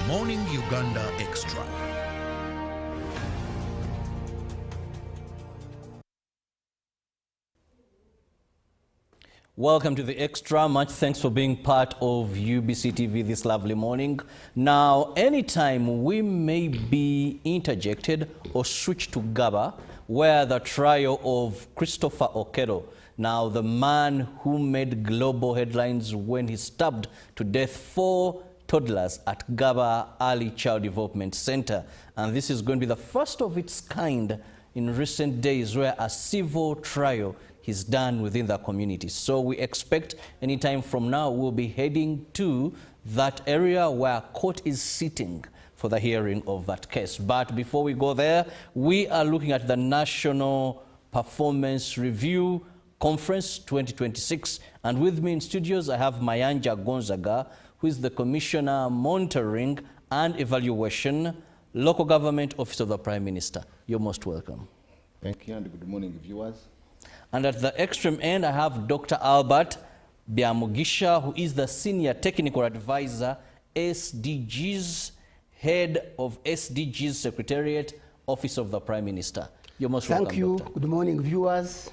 Morning Uganda Extra. Welcome to the Extra. Much thanks for being part of UBC TV this lovely morning. Now, anytime we may be interjected or switched to Gaba, where the trial of Christopher Okello, now the man who made global headlines when he stabbed to death 4 toddlers at Gaba Early Child Development Center. And this is going to be the first of its kind in recent days where a civil trial is done within the community. So we expect anytime from now we'll be heading to that area where court is sitting for the hearing of that case. But before we go there, we are looking at the National Performance Review Conference 2026. And with me in studios, I have Mayanja Gonzaga, who is the Commissioner Monitoring and Evaluation, Local Government Office of the Prime Minister. You're most welcome. Thank you and good morning, viewers. And at the extreme end, I have Dr. Albert Byamugisha, who is the Senior Technical Advisor, SDGs, Head of SDGs Secretariat, Office of the Prime Minister. You're most welcome, Thank you. Doctor. Good morning, viewers.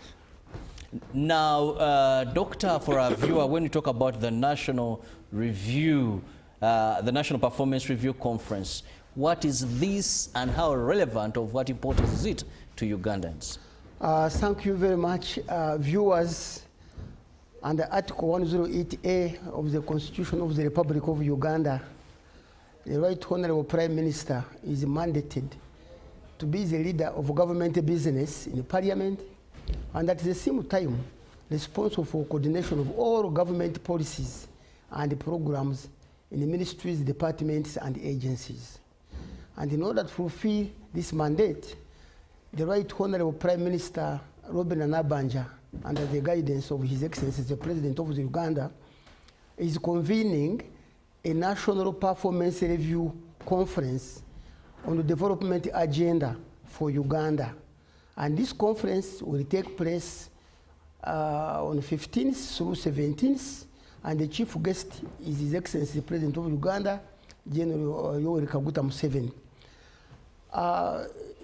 Now, Doctor, for our viewer, when we talk about the National Review, the National Performance Review Conference, what is this and how relevant of what importance is it to Ugandans? Thank you very much, viewers. Under Article 108A of the Constitution of the Republic of Uganda, the Right Honorable Prime Minister is mandated to be the leader of government business in the Parliament, and at the same time responsible for coordination of all government policies and programs in the ministries, departments, and agencies. And in order to fulfill this mandate, the Right Honorable Prime Minister Robert Nabanja, under the guidance of His Excellency the President of Uganda, is convening a National Performance Review Conference on the development agenda for Uganda. And this conference will take place on the 15th through 17th, and the chief guest is His Excellency the President of Uganda, General Yoweri Kaguta Museveni.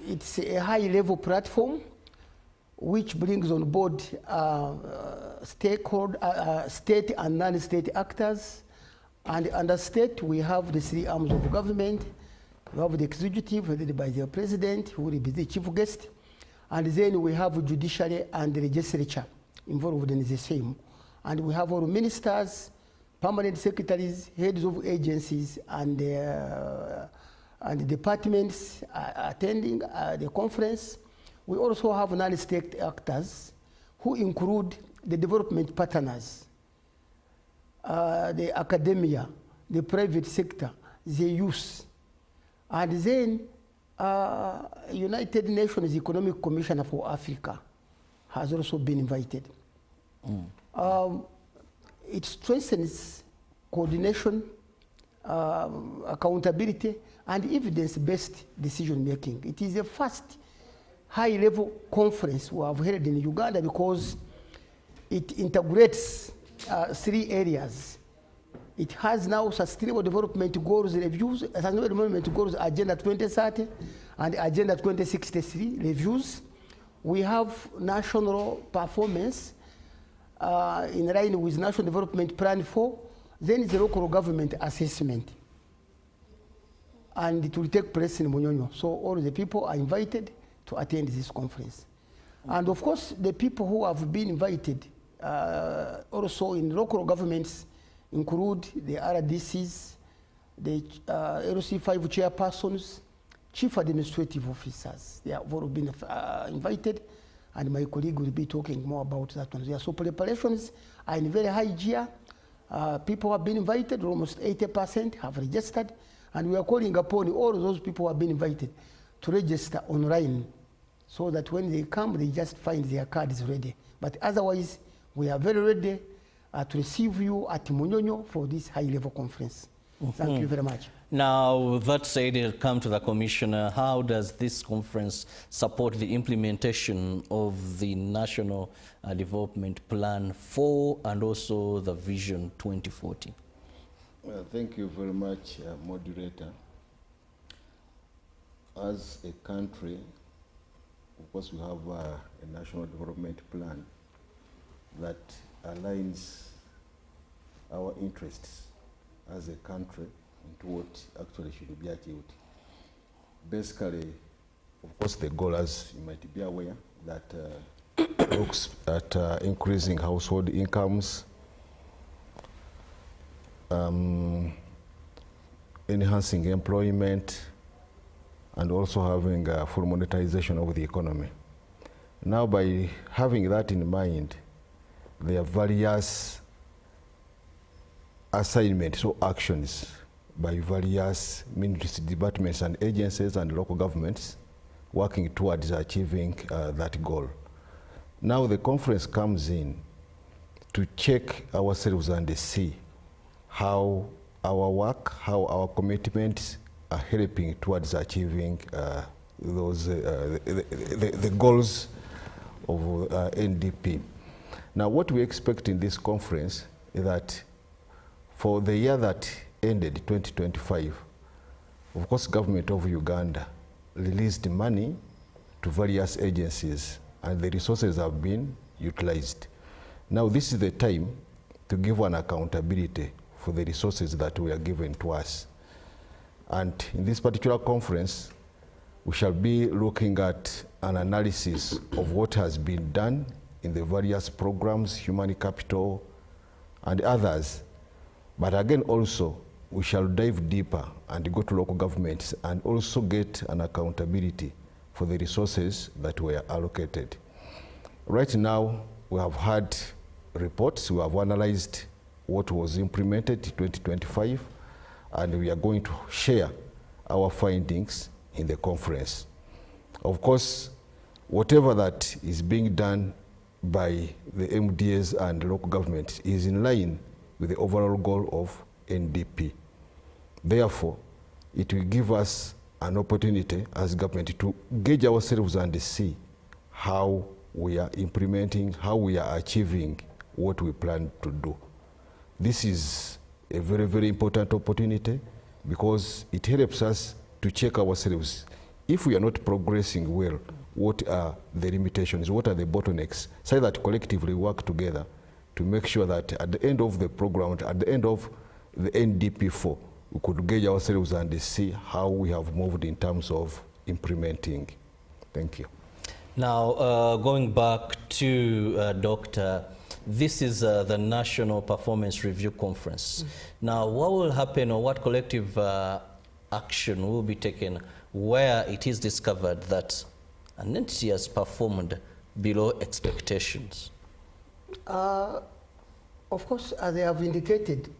It's a high-level platform which brings on board state and non-state actors. And under state, we have the 3 arms of government. We have the executive, headed by the president, who will be the chief guest. And then we have judiciary and the legislature involved in the same. And we have our ministers, permanent secretaries, heads of agencies, and departments attending the conference. We also have non-state actors who include the development partners, the academia, the private sector, the youth. And then United Nations Economic Commissioner for Africa has also been invited. It strengthens coordination, accountability, and evidence-based decision-making. It is the first high-level conference we have held in Uganda because it integrates 3 areas. It has now Sustainable Development Goals reviews, Sustainable Development Goals Agenda 2030 and Agenda 2063 reviews. We have national performance in line with National Development Plan 4, then the local government assessment. And it will take place in Munyonyo. So all the people are invited to attend this conference. And of course, the people who have been invited also in local governments include the RDCs, the LC5 chairpersons, chief administrative officers. They have all been invited, and my colleague will be talking more about that one. Yeah, so preparations are in very high gear. People have been invited, almost 80% have registered, and we are calling upon all those people who have been invited to register online so that when they come, they just find their cards ready. But otherwise, we are very ready to receive you at Munyonyo for this high-level conference. Thank you very much. Now, that said, it'll come to the Commissioner. How does this conference support the implementation of the National Development Plan 4 and also the Vision 2040? Thank you very much, moderator. As a country, of course, we have a national development plan that aligns our interests as a country into what actually should be achieved. Basically, of course, the goal, as you might be aware, that looks at increasing household incomes, enhancing employment, and also having full monetization of the economy. Now, by having that in mind, there are various assignments or actions by various ministries, departments, and agencies and local governments working towards achieving that goal. Now the conference comes in to check ourselves and see how our work, how our commitments are helping towards achieving those the goals of NDP. Now what we expect in this conference is that for the year that ended, 2025, of course, government of Uganda released money to various agencies and the resources have been utilized. Now this is the time to give an accountability for the resources that were given to us. And in this particular conference, we shall be looking at an analysis of what has been done in the various programs, human capital, and others. But again, also, we shall dive deeper and go to local governments and also get an accountability for the resources that were allocated. Right now, we have had reports, we have analyzed what was implemented in 2025, and we are going to share our findings in the conference. Of course, whatever that is being done by the MDAs and local government is in line with the overall goal of NDP. Therefore, it will give us an opportunity as government to gauge ourselves and see how we are implementing, how we are achieving what we plan to do. This is a very, very important opportunity because it helps us to check ourselves. If we are not progressing well, what are the limitations, what are the bottlenecks, so that collectively work together to make sure that at the end of the program, at the end of the NDP4, we could gauge ourselves and see how we have moved in terms of implementing. Thank you. Now, going back to Dr. This is the National Performance Review Conference. Now, what will happen or what collective action will be taken where it is discovered that an entity has performed below expectations? Of course, as I have indicated,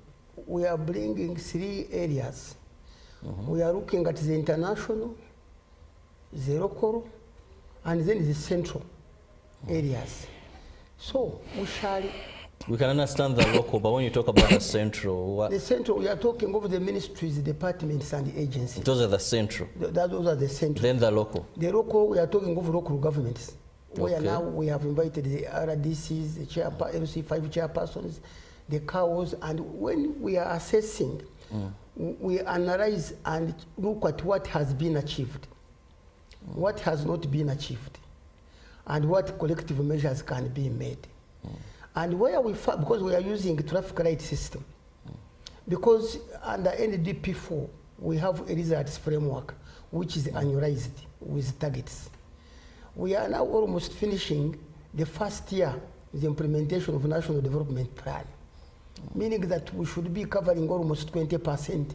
we are bringing 3 areas. We are looking at the international, the local, and then the central areas. So we can understand the local, but when you talk about the central, what? The central, we are talking over the ministries, departments, and the agencies. Those are the central. Those are the central. Then the local. The local, we are talking over local governments. Where now we have invited the RDCs, the LC5 chairpersons, the CAOs, and when we are assessing, we analyze and look at what has been achieved, what has not been achieved, and what collective measures can be made. And where we find, because we are using a traffic light system, because under NDP4, we have a results framework, which is annualized with targets. We are now almost finishing the first year of the implementation of National Development Plan, meaning that we should be covering almost 20%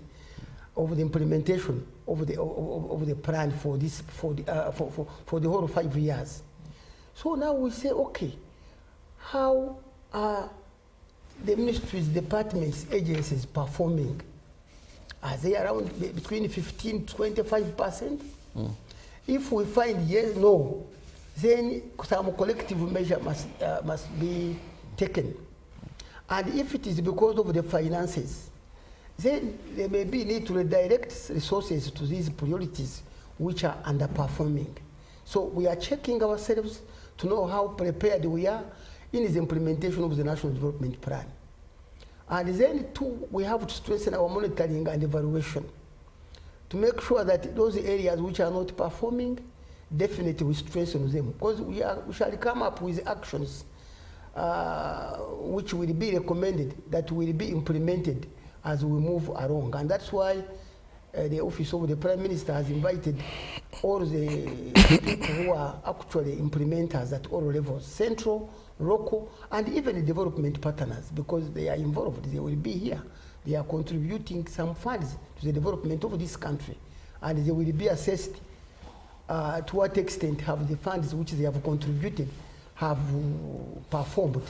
of the implementation of the plan for the whole 5 years. So now we say, okay, how are the ministries, departments, agencies performing? Are they around between 15 to 25%? If we find yes, no, then some collective measure must be taken. And if it is because of the finances, then there may be need to redirect resources to these priorities which are underperforming. So we are checking ourselves to know how prepared we are in the implementation of the National Development Plan. And then two, we have to strengthen our monitoring and evaluation to make sure that those areas which are not performing, definitely we strengthen them, because we shall come up with actions which will be recommended, that will be implemented as we move along. And that's why the Office of the Prime Minister has invited all the people who are actually implementers at all levels, central, local, and even the development partners, because they are involved. They will be here. They are contributing some funds to the development of this country, and they will be assessed to what extent have the funds which they have contributed have performed.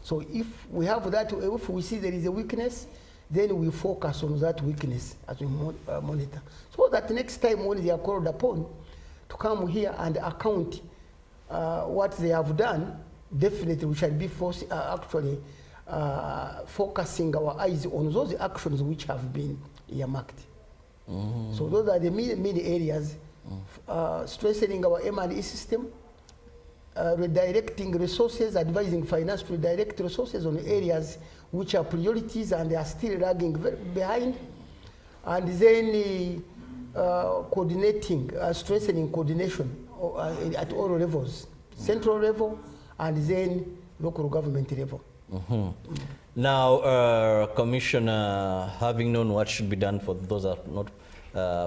So if we have that, if we see there is a weakness, then we focus on that weakness as we monitor. So that next time when they are called upon to come here and account what they have done, definitely we shall be actually focusing our eyes on those actions which have been earmarked. So those are the many areas. Strengthening our M&E system, redirecting resources, advising finance to redirect resources on areas which are priorities and they are still lagging behind, and then coordinating, strengthening coordination at all levels, central level and then local government level. Now, Commissioner, having known what should be done for those that are not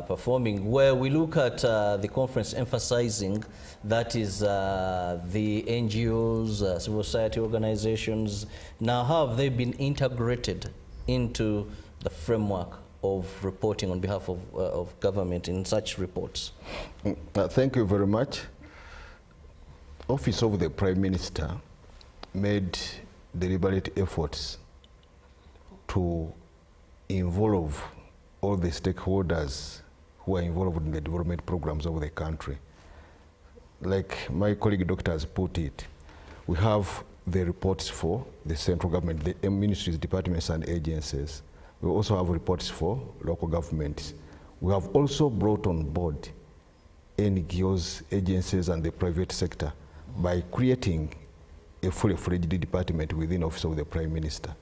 performing, where we look at the conference emphasizing that is the NGOs, civil society organizations, now how have they been integrated into the framework of reporting on behalf of government in such reports? Thank you very much. Office of the Prime Minister made deliberate efforts to involve all the stakeholders who are involved in the development programs of the country. Like my colleague doctor has put it, we have the reports for the central government, the ministries, departments and agencies. We also have reports for local governments. We have also brought on board NGOs, agencies and the private sector by creating a fully-fledged department within Office of the Prime Minister.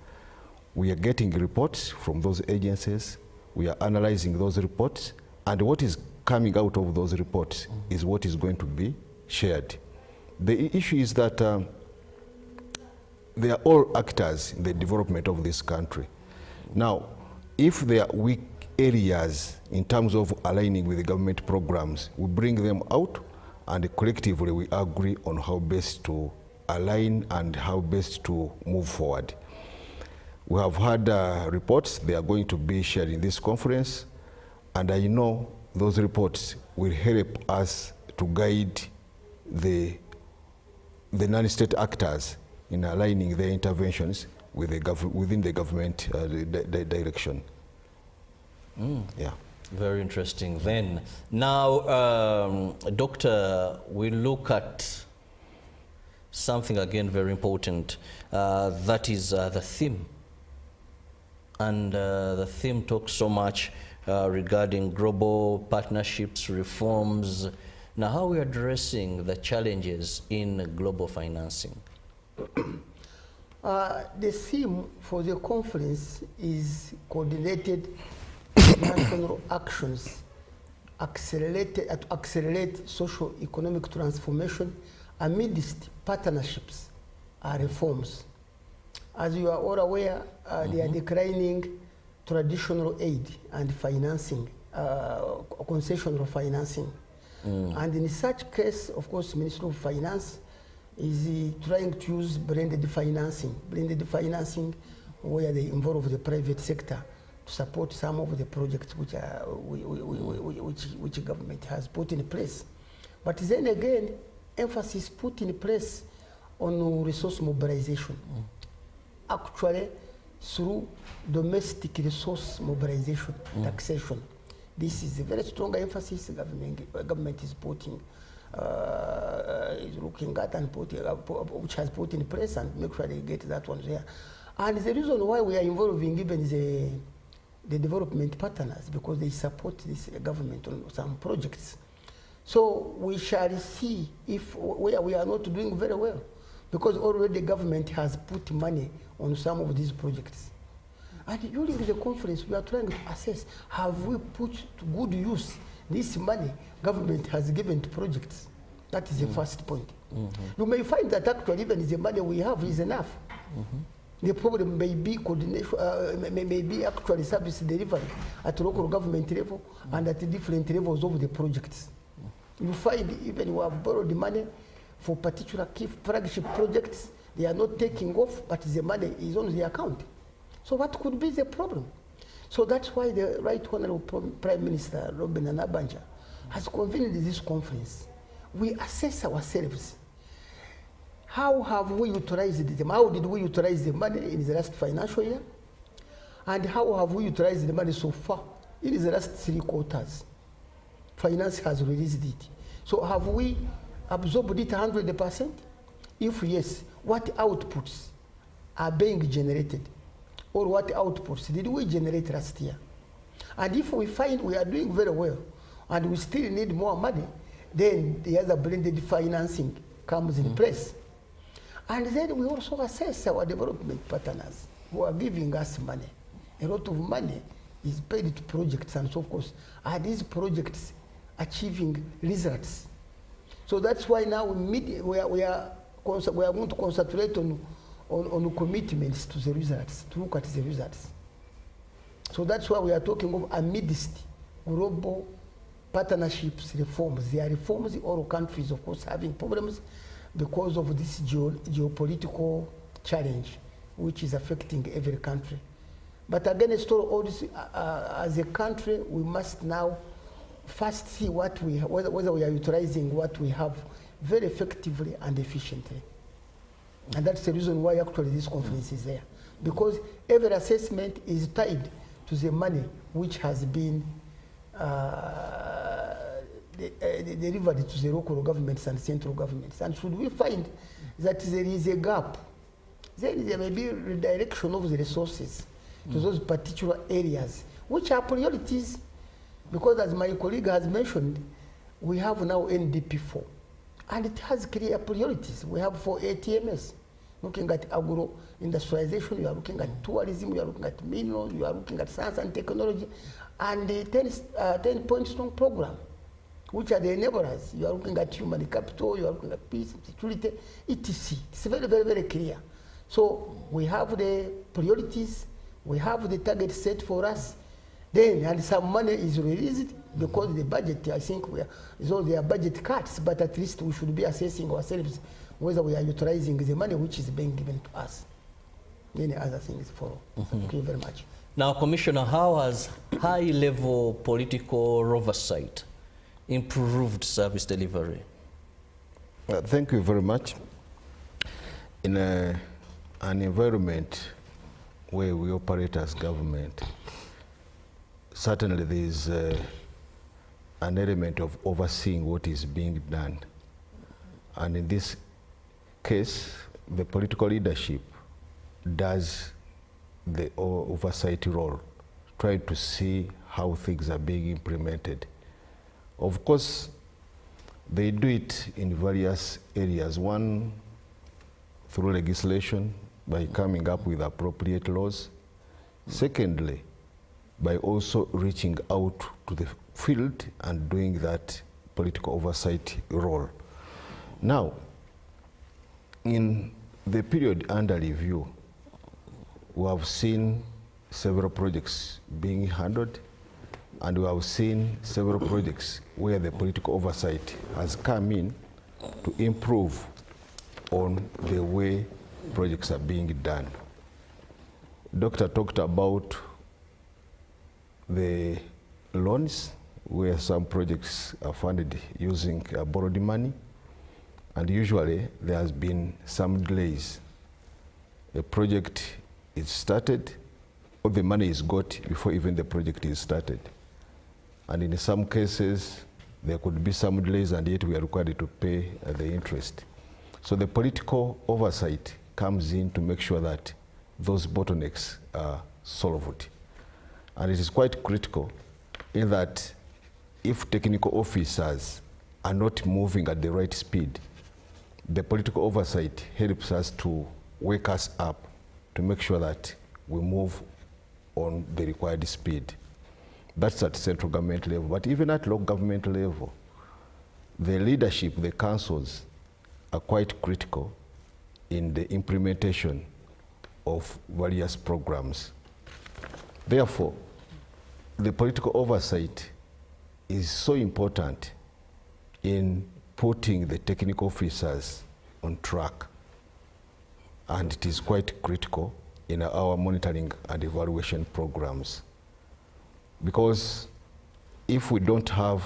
We are getting reports from those agencies. We are analyzing those reports, and what is coming out of those reports is what is going to be shared. The issue is that they are all actors in the development of this country. Now, if there are weak areas in terms of aligning with the government programs, we bring them out, and collectively we agree on how best to align and how best to move forward. We have had reports. They are going to be shared in this conference, and I know those reports will help us to guide the non-state actors in aligning their interventions with the within the government direction. Yeah. Very interesting. Then, now, Doctor, we look at something again very important. That is the theme. And the theme talks so much regarding global partnerships, reforms. Now, how are we addressing the challenges in global financing? The theme for the conference is coordinated national actions to accelerate socio-economic transformation amidst partnerships and reforms. As you are all aware, they are declining traditional aid and financing, concessional financing. And in such case, of course, Ministry of Finance is trying to use blended financing where they involve the private sector to support some of the projects which government has put in place. But then again, emphasis put in place on resource mobilization. Actually, through domestic resource mobilization, taxation. This is a very strong emphasis government is putting, is looking at and which has put in place, and make sure they get that one there. And the reason why we are involving even the development partners, because they support this government on some projects. So we shall see if where we are not doing very well, because already the government has put money on some of these projects. And during the conference, we are trying to assess, have we put to good use this money government has given to projects? That is the first point. You may find that actually even the money we have is enough. The problem may be coordination, may be actually service delivery at local government level and at different levels of the projects. You find even we have borrowed the money for particular key flagship projects, they are not taking off, but the money is on the account. So what could be the problem? So that's why the Right Honorable Prime Minister Robin Anabanja has convened this conference. We assess ourselves. How have we utilized them? How did we utilize the money in the last financial year? And how have we utilized the money so far in the last 3 quarters? Finance has released it. So have we absorbed it 100%? If yes, what outputs are being generated? Or what outputs did we generate last year? And if we find we are doing very well and we still need more money, then the other blended financing comes in place. And then we also assess our development partners who are giving us money. A lot of money is paid to projects, and so of course, are these projects achieving results? So that's why now we are going to concentrate on commitments to the results, to look at the results. So that's why we are talking of amidst global partnerships reforms. There are reforms in all countries, of course, having problems because of this geopolitical challenge, which is affecting every country. But against all this, as a country, we must now first see what whether we are utilizing what we have very effectively and efficiently. And that's the reason why actually this conference is there. Because every assessment is tied to the money which has been delivered to the local governments and central governments. And should we find that there is a gap, then there may be redirection of the resources to those particular areas, which are priorities. Because as my colleague has mentioned, we have now NDP4, and it has clear priorities. We have 4 ATMS, looking at agro-industrialization, you are looking at tourism, you are looking at minerals, you are looking at science and technology, and the 10-point strong program, which are the enablers. You are looking at human capital, you are looking at peace, security, etc. It's very, very, very clear. So we have the priorities, we have the target set for us, then and some money is released because the budget, I think, so there are budget cuts, but at least we should be assessing ourselves whether we are utilizing the money which is being given to us. Many other things follow. Thank you very much. Now, Commissioner, how has high-level political oversight improved service delivery? Thank you very much. In an environment where we operate as government, certainly there is an element of overseeing what is being done. And in this case, the political leadership does the oversight role, trying to see how things are being implemented. Of course, they do it in various areas. One, through legislation, by coming up with appropriate laws. Secondly, by also reaching out to the field and doing that political oversight role. Now, in the period under review, we have seen several projects being handled, and we have seen several projects where the political oversight has come in to improve on the way projects are being done. Doctor talked about the loans, where some projects are funded using borrowed money, and usually there has been some delays. A project is started, or the money is got before even the project is started. And in some cases, there could be some delays, and yet we are required to pay the interest. So the political oversight comes in to make sure that those bottlenecks are solved. And it is quite critical in that if technical officers are not moving at the right speed, the political oversight helps us to wake us up to make sure that we move on the required speed. That's at central government level. But even at local government level, the leadership, the councils, are quite critical in the implementation of various programs. Therefore, the political oversight is so important in putting the technical officers on track, and it is quite critical in our monitoring and evaluation programs. Because if we don't have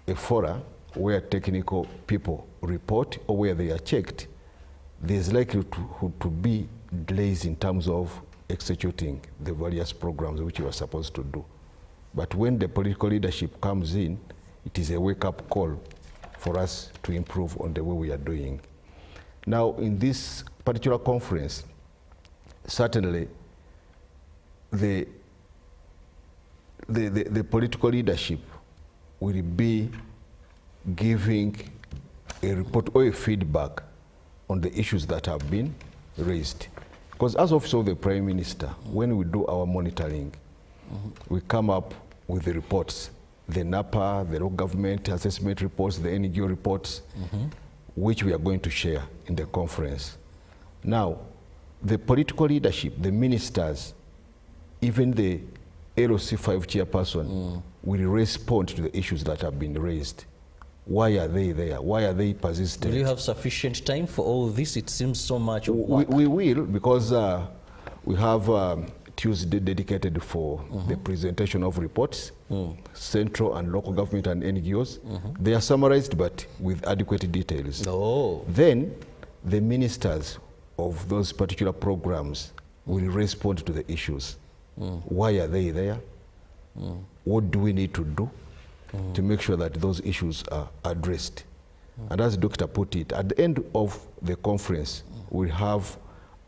a fora where technical people report or where they are checked, there's likely to be delays in terms of executing the various programs which you are supposed to do. But when the political leadership comes in, it is a wake-up call for us to improve on the way we are doing. Now, in this particular conference, certainly the political leadership will be giving a report or a feedback on the issues that have been raised. Because as Office of the Prime Minister, when we do our monitoring, we come up with the reports, the NAPA, the local government assessment reports, the NGO reports, which we are going to share in the conference. Now, the political leadership, the ministers, even the LOC5 chairperson will respond to the issues that have been raised. Why are they there? Why are they persistent? Will you have sufficient time for all this? It seems so much work. We will, because we have Tuesday dedicated for the presentation of reports, central and local government and NGOs. They are summarized but with adequate details. Oh. Then the ministers of those particular programs will respond to the issues. Why are they there? What do we need to do to make sure that those issues are addressed? And as Dr. put it, at the end of the conference, we'll have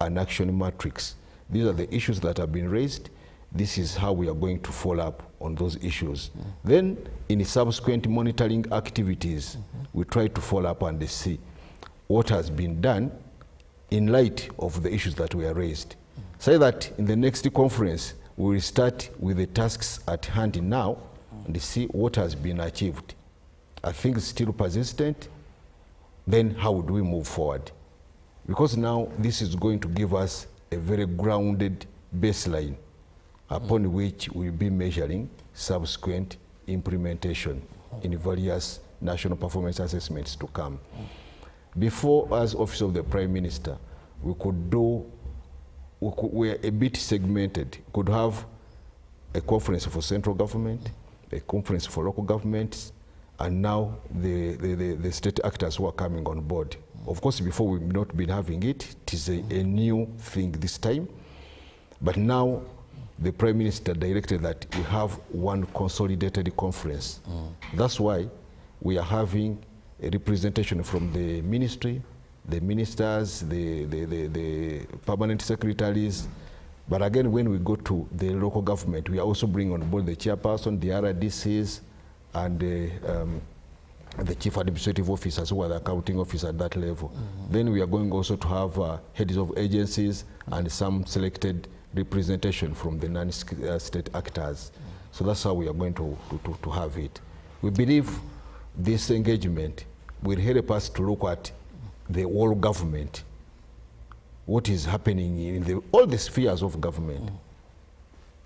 an action matrix. These are the issues that have been raised. This is how we are going to follow up on those issues. Then, in subsequent monitoring activities, we try to follow up and see what has been done in light of the issues that were raised. Say that in the next conference, we will start with the tasks at hand now and see what has been achieved. Are things still persistent? Then how do we move forward? Because now this is going to give us a very grounded baseline upon which we'll be measuring subsequent implementation in various national performance assessments to come. Before, as Office of the Prime Minister, we're a bit segmented. We could have a conference for central government, a conference for local governments, and now the state actors who are coming on board. Of course, before we've not been having it. It is a new thing this time. But now the Prime Minister directed that we have one consolidated conference. That's why we are having a representation from the ministry, the ministers, the permanent secretaries. But again, when we go to the local government, we are also bringing on board the chairperson, the RDCs, and the chief administrative officers who are the accounting officers at that level. Then we are going also to have heads of agencies and some selected representation from the non-state actors. So that's how we are going to have it. We believe this engagement will help us to look at the whole government, what is happening in all the spheres of government,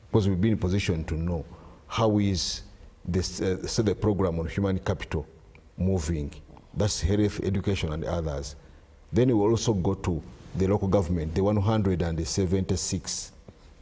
because we've been in position to know how is this, the program on human capital moving. That's health, education, and others. Then we will also go to the local government, the 176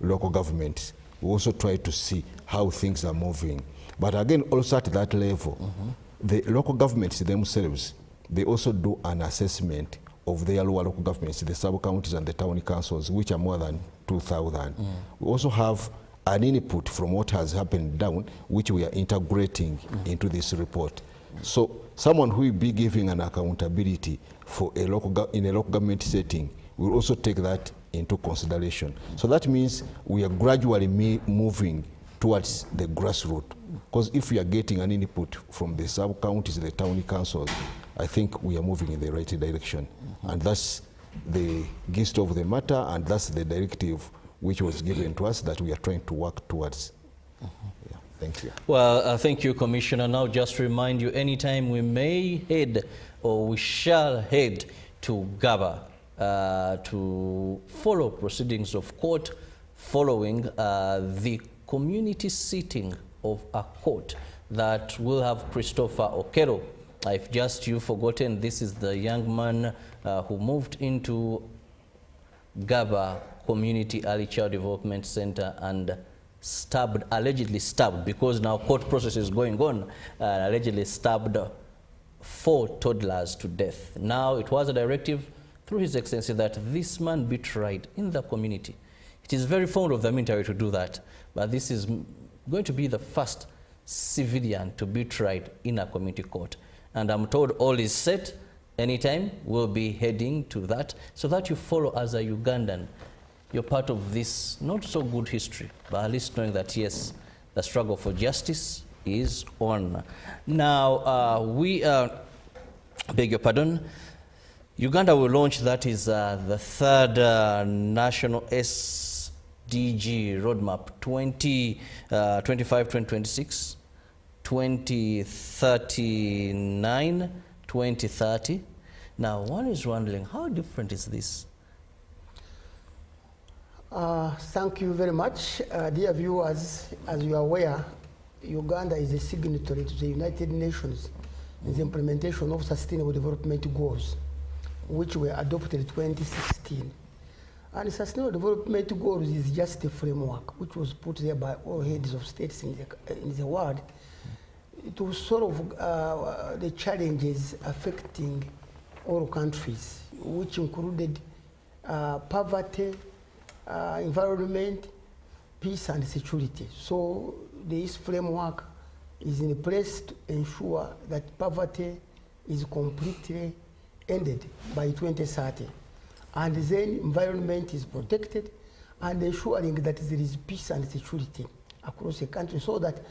local governments. We also try to see how things are moving. But again, also at that level, the local governments themselves, they also do an assessment of their lower local governments, the sub-counties and the town councils, which are more than 2,000. We also have an input from what has happened down, which we are integrating into this report. So someone who will be giving an accountability for a in a local government setting will also take that into consideration. So that means we are gradually moving towards the grassroots. Because if we are getting an input from the sub-counties, the town councils, I think we are moving in the right direction. And that's the gist of the matter, and that's the directive which was given to us that we are trying to work towards. Yeah, thank you. Well, thank you, Commissioner. Now, just remind you, anytime we may head or we shall head to Gaba to follow proceedings of court following the community sitting of a court that will have Christopher Okero. If just you've forgotten, this is the young man who moved into Gaba Community Early Child Development Center and allegedly stabbed, because now court process is going on, allegedly stabbed 4 toddlers to death. Now it was a directive through His Excellency that this man be tried in the community. It is very fond of the military to do that, but this is going to be the first civilian to be tried in a community court. And I'm told all is set. Anytime we'll be heading to that, so that you follow as a Ugandan. You're part of this not so good history, but at least knowing that yes, the struggle for justice is on. Now, beg your pardon, Uganda will launch, that is the 3rd National SDG Roadmap 2025-2026, 2039, 2030. Now, one is wondering, how different is this? Thank you very much. Dear viewers, as you are aware, Uganda is a signatory to the United Nations in the implementation of Sustainable Development Goals, which were adopted in 2016. And Sustainable Development Goals is just a framework which was put there by all heads of states in the world to solve the challenges affecting all countries, which included poverty, environment, peace and security. So this framework is in place to ensure that poverty is completely ended by 2030. And then environment is protected, and ensuring that there is peace and security across the country, so that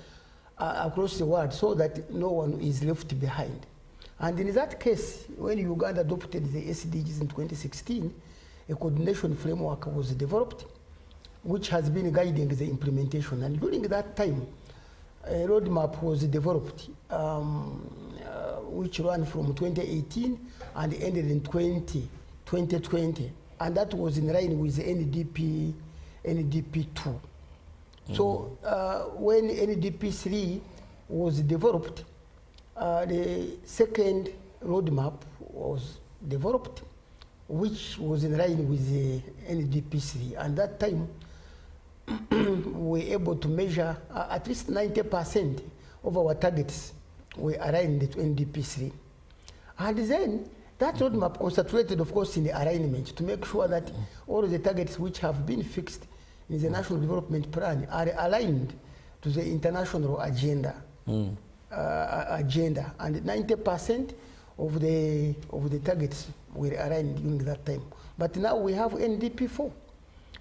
across the world, so that no one is left behind. And in that case, when Uganda adopted the SDGs in 2016, a coordination framework was developed, which has been guiding the implementation. And during that time, a roadmap was developed, which ran from 2018 and ended in 2020. And that was in line with the NDP 2. So when NDP 3 was developed, the second roadmap was developed, which was in line with the NDP 3. And that time, we were able to measure at least 90% of our targets were aligned to NDP 3. And then that roadmap concentrated, of course, in the alignment to make sure that all the targets which have been fixed in the National Development Plan are aligned to the international agenda. And 90% of the targets were aligned during that time. But now we have NDP 4,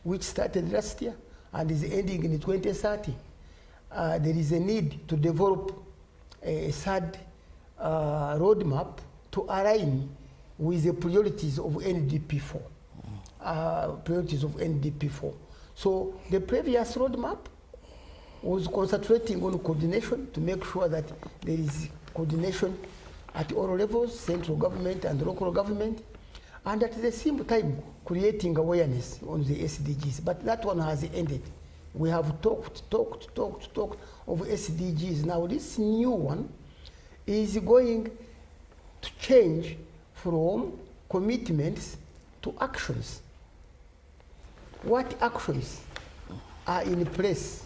which started last year and is ending in 2030. There is a need to develop a third roadmap to align with the priorities of NDP 4. So the previous roadmap was concentrating on coordination to make sure that there is coordination at all levels, central government and local government, and at the same time creating awareness on the SDGs. But that one has ended. We have talked of SDGs. Now this new one is going to change from commitments to actions. What actions are in place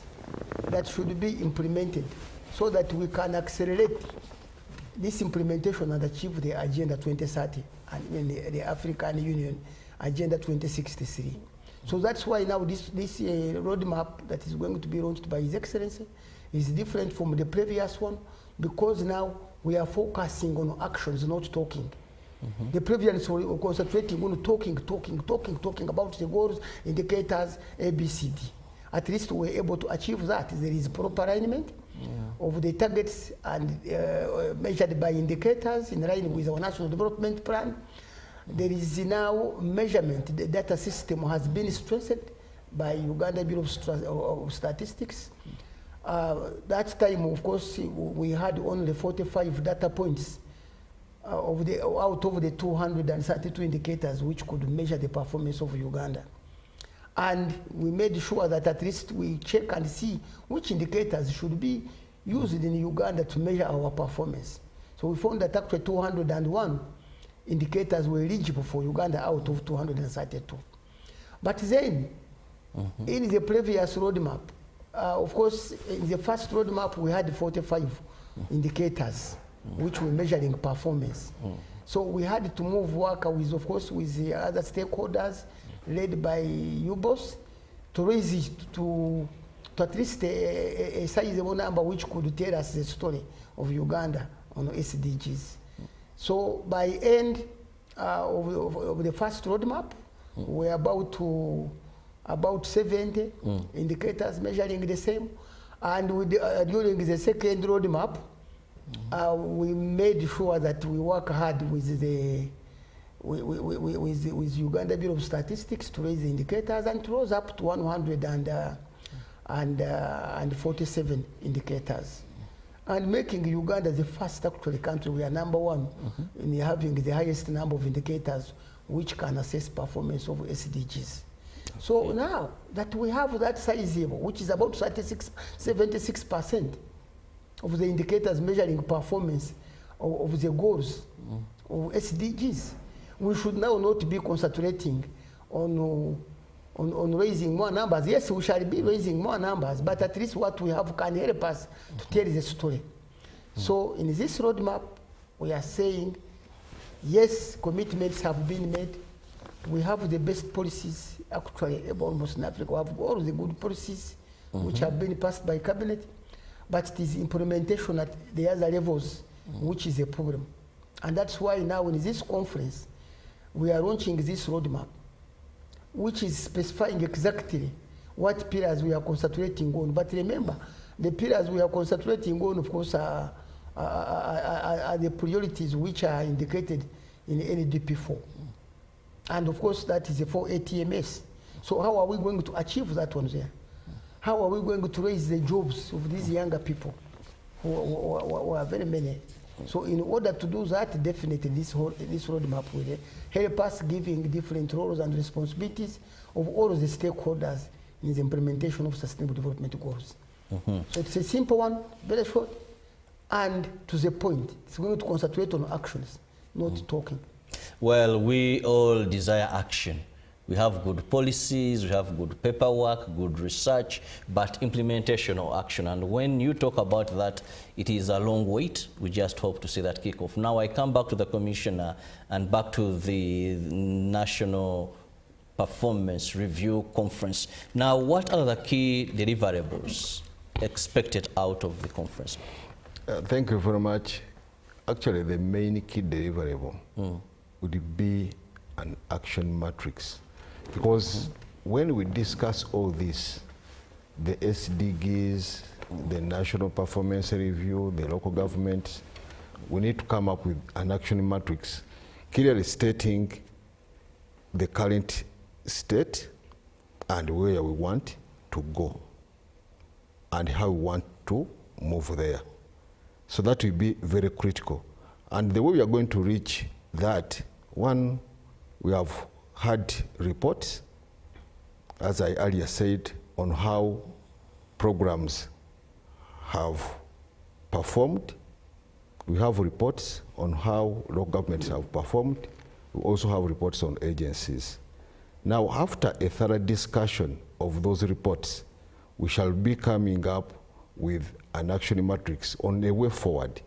that should be implemented so that we can accelerate this implementation and achieve the Agenda 2030 and the African Union Agenda 2063. So that's why now this roadmap that is going to be launched by His Excellency is different from the previous one, because now we are focusing on actions, not talking. The previous one was concentrating on talking about the goals, indicators, ABCD. At least we were able to achieve that. There is proper alignment of the targets and measured by indicators in line with our National Development Plan. There is now measurement. The data system has been strengthened by Uganda Bureau of Statistics. That time, of course, we had only 45 data points out of the 232 indicators which could measure the performance of Uganda. And we made sure that at least we check and see which indicators should be used in Uganda to measure our performance. So we found that actually 201 indicators were eligible for Uganda out of 232. But then, in the previous roadmap, of course, in the first roadmap, we had 45 indicators which were measuring performance. So we had to move work with, of course, with the other stakeholders, led by UBOS, to raise it to at least a sizable number which could tell us the story of Uganda on SDGs. So by end of the first roadmap, we're about 70 indicators measuring the same. And during the second roadmap, we made sure that we work hard with the with Uganda Bureau of Statistics to raise the indicators, and it rose up to 147 indicators. And making Uganda the first actually country, we are #1 in having the highest number of indicators which can assess performance of SDGs. So now that we have that sizable, which is about 76% of the indicators measuring performance of the goals of SDGs, we should now not be concentrating on raising more numbers. Yes, we shall be raising more numbers, but at least what we have can help us to tell the story. So in this roadmap, we are saying, yes, commitments have been made. We have the best policies, actually, almost in Africa. We have all the good policies which have been passed by cabinet, but it is implementation at the other levels which is a problem. And that's why now in this conference, we are launching this roadmap, which is specifying exactly what pillars we are concentrating on. But remember, the pillars we are concentrating on, of course, are the priorities which are indicated in NDP4. And of course, that is the 4 ATMS. So how are we going to achieve that one there? How are we going to raise the jobs of these younger people who are very many? So in order to do that, definitely this roadmap will help us giving different roles and responsibilities of all of the stakeholders in the implementation of sustainable development goals. So it's a simple one, very short, and to the point. It's going to concentrate on actions, not talking. Well, we all desire action. We have good policies, we have good paperwork, good research, but implementation or action. And when you talk about that, it is a long wait. We just hope to see that kick off. Now I come back to the Commissioner and back to the National Performance Review Conference. Now, what are the key deliverables expected out of the conference? Thank you very much. Actually, the main key deliverable would be an action matrix. Because when we discuss all this, the SDGs, the National Performance Review, the local government, we need to come up with an action matrix clearly stating the current state and where we want to go and how we want to move there. So that will be very critical. And the way we are going to reach that, one, we have had reports, as I earlier said, on how programs have performed. We have reports on how local governments have performed. We also have reports on agencies. Now, after a thorough discussion of those reports, we shall be coming up with an action matrix on a way forward.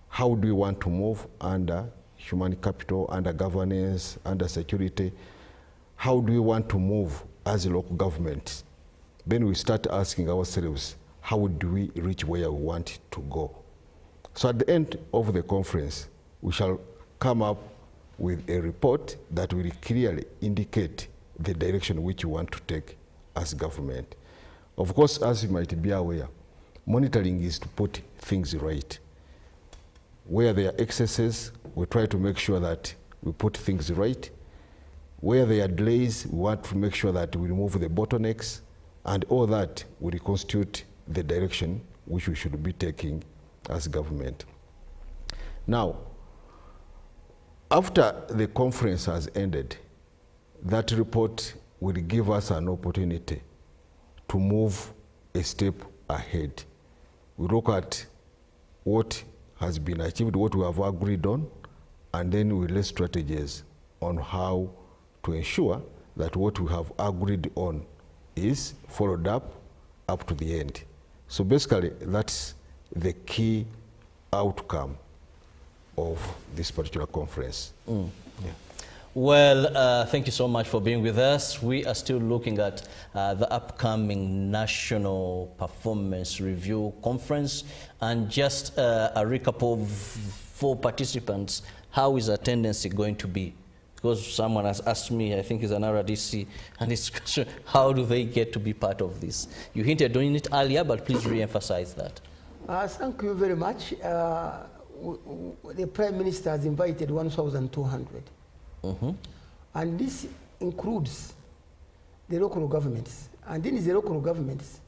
How do we want to move under human capital, under governance, under security? How do we want to move as a local government? Then we start asking ourselves, how do we reach where we want to go? So at the end of the conference, we shall come up with a report that will clearly indicate the direction which we want to take as government. Of course, as you might be aware, monitoring is to put things right. Where there are excesses, we try to make sure that we put things right. Where there are delays, we want to make sure that we remove the bottlenecks, and all that will constitute the direction which we should be taking as government. Now, after the conference has ended, that report will give us an opportunity to move a step ahead. We look at what has been achieved, what we have agreed on, and then we lay strategies on how to ensure that what we have agreed on is followed up to the end. So basically, that's the key outcome of this particular conference. Yeah. Well, thank you so much for being with us. We are still looking at the upcoming National Performance Review Conference. And just a recap of for participants, how is attendance going to be? Because someone has asked me, I think it's an RDC, and it's how do they get to be part of this? You hinted on it earlier, but please re-emphasize that. Thank you very much. The Prime Minister has invited 1,200. And this includes the local governments. And in the local governments,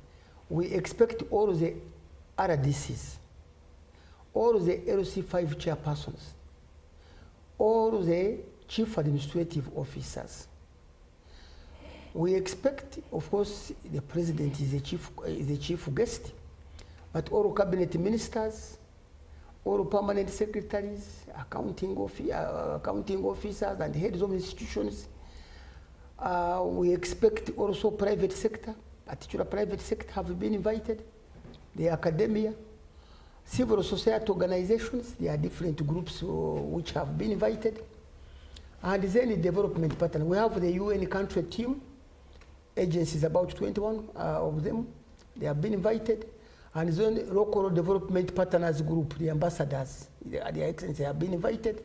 we expect all the RDCs, all the LC5 chairpersons, all the chief administrative officers. We expect, of course, the president is the chief guest, but all cabinet ministers, all permanent secretaries, accounting officers, and heads of institutions. We expect also private sector, particular private sector have been invited, the academia, civil society organizations, there are different groups which have been invited. And then the development pattern. We have the UN country team, agencies, about 21 of them, they have been invited. And then local development partners group, the ambassadors, their excellency have been invited.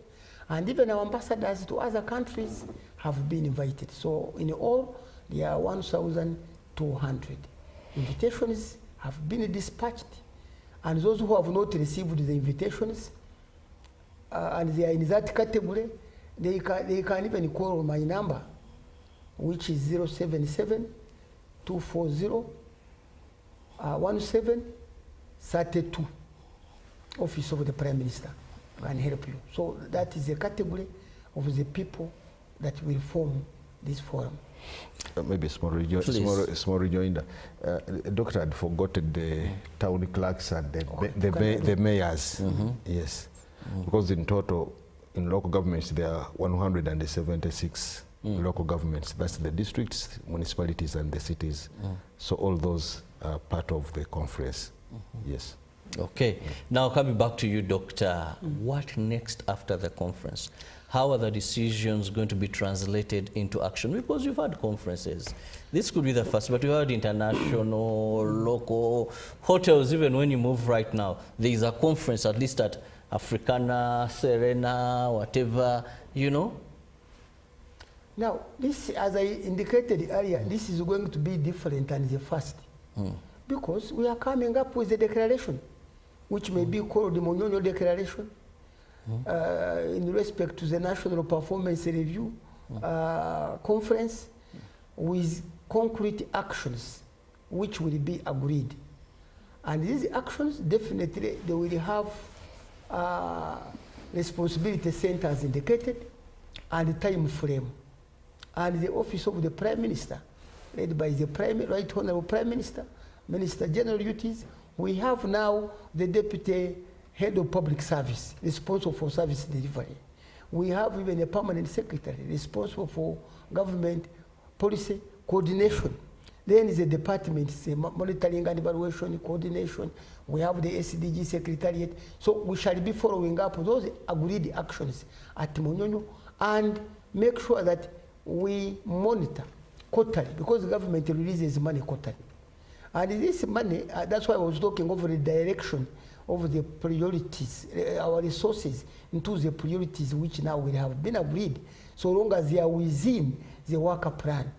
And even our ambassadors to other countries have been invited. So in all, there are 1,200. Invitations have been dispatched. And those who have not received the invitations, and they are in that category, they can even call my number, which is 077-240-1732, Office of the Prime Minister can help you. So that is the category of the people that will form this forum. Maybe a small rejoinder. Doctor had forgotten the town clerks and the mayors. Yes, because in total, in local governments, there are 176 local governments. That's the districts, municipalities, and the cities. So all those are part of the conference. Yes. Okay. Now coming back to you, Doctor, what next after the conference? How are the decisions going to be translated into action? Because you've had conferences. This could be the first, but you had international, local, hotels. Even when you move right now, there is a conference, at least at Africana, Serena, whatever, you know? Now, this, as I indicated earlier, this is going to be different than the first. Because we are coming up with a declaration, which may be called the Monyonyo Declaration, in respect to the National Performance Review Conference, with concrete actions which will be agreed. And these actions, definitely, they will have responsibility centers indicated and time frame. And the Office of the Prime Minister, led by the Right Honorable Prime Minister, Minister General Duties, we have now the Deputy Head of Public Service, responsible for service delivery. We have even a permanent secretary responsible for government policy coordination. Then is the department, the monitoring and evaluation coordination. We have the SDG Secretariat. So we shall be following up those agreed actions at Monyonyo and make sure that we monitor quarterly, because the government releases money quarterly. And this money, that's why I was talking over the direction of the priorities, our resources into the priorities which now will have been agreed, so long as they are within the worker plan.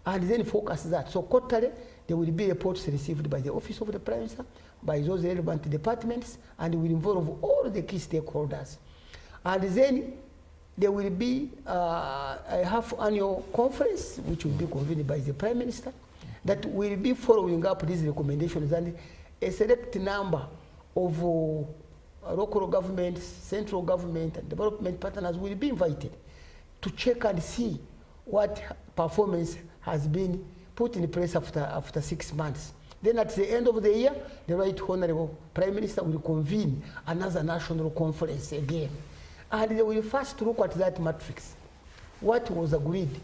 And then focus that. So quarterly, there will be reports received by the Office of the Prime Minister, by those relevant departments, and will involve all the key stakeholders. And then there will be a half-annual conference, which will be convened by the Prime Minister, that will be following up these recommendations, and a select number of local governments, central government, and development partners will be invited to check and see what performance has been put in place after 6 months. Then at the end of the year, the Right Honorable Prime Minister will convene another national conference again. And they will first look at that matrix. What was agreed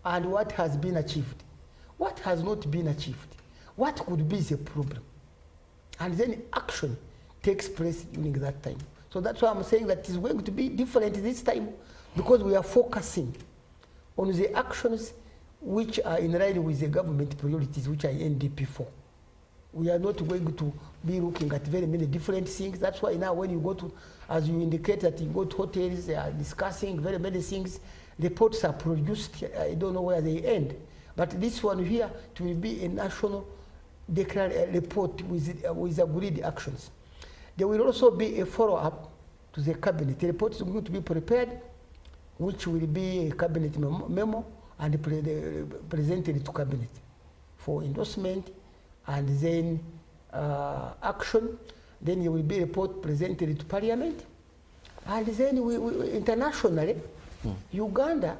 and what has been achieved. What has not been achieved. What could be the problem. And then action takes place during that time. So that's why I'm saying that it's going to be different this time, because we are focusing on the actions which are in line with the government priorities, which are NDP4. We are not going to be looking at very many different things. That's why now when you go to, as you indicate that you go to hotels, they are discussing very many things. Reports are produced, I don't know where they end. But this one here, it will be a national report with agreed actions. There will also be a follow-up to the cabinet. The report is going to be prepared, which will be a cabinet memo, and presented to cabinet for endorsement, and then action. Then there will be a report presented to parliament, and then internationally, Uganda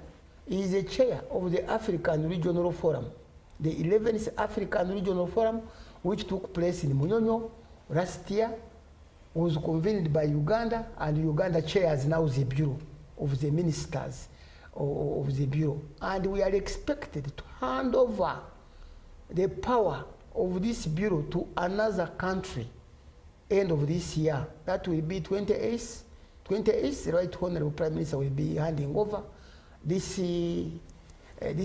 is a chair of the African Regional Forum, the 11th African Regional Forum, which took place in Munyonyo last year, was convened by Uganda, and Uganda chairs now the Bureau of the Ministers of the Bureau. And we are expected to hand over the power of this Bureau to another country end of this year. That will be 28th. The Right Honorable Prime Minister will be handing over this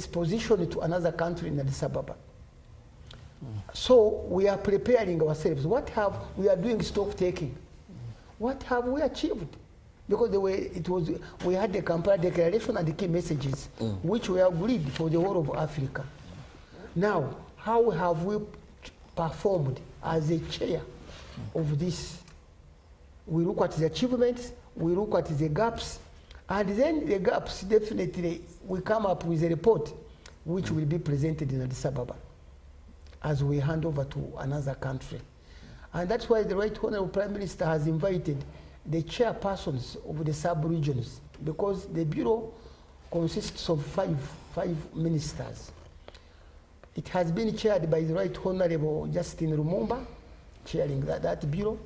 position to another country in Addis Ababa. So we are preparing ourselves. We are doing stock taking. What have we achieved? Because we had the Kampala Declaration and the key messages, which were agreed for the whole of Africa. Now, how have we performed as a chair of this? We look at the achievements, we look at the gaps, and then the gaps, definitely, we come up with a report which will be presented in Addis Ababa as we hand over to another country. And that's why the Right Honorable Prime Minister has invited the chairpersons of the sub-regions, because the Bureau consists of five ministers. It has been chaired by the Right Honorable Justin Lumumba, chairing that Bureau.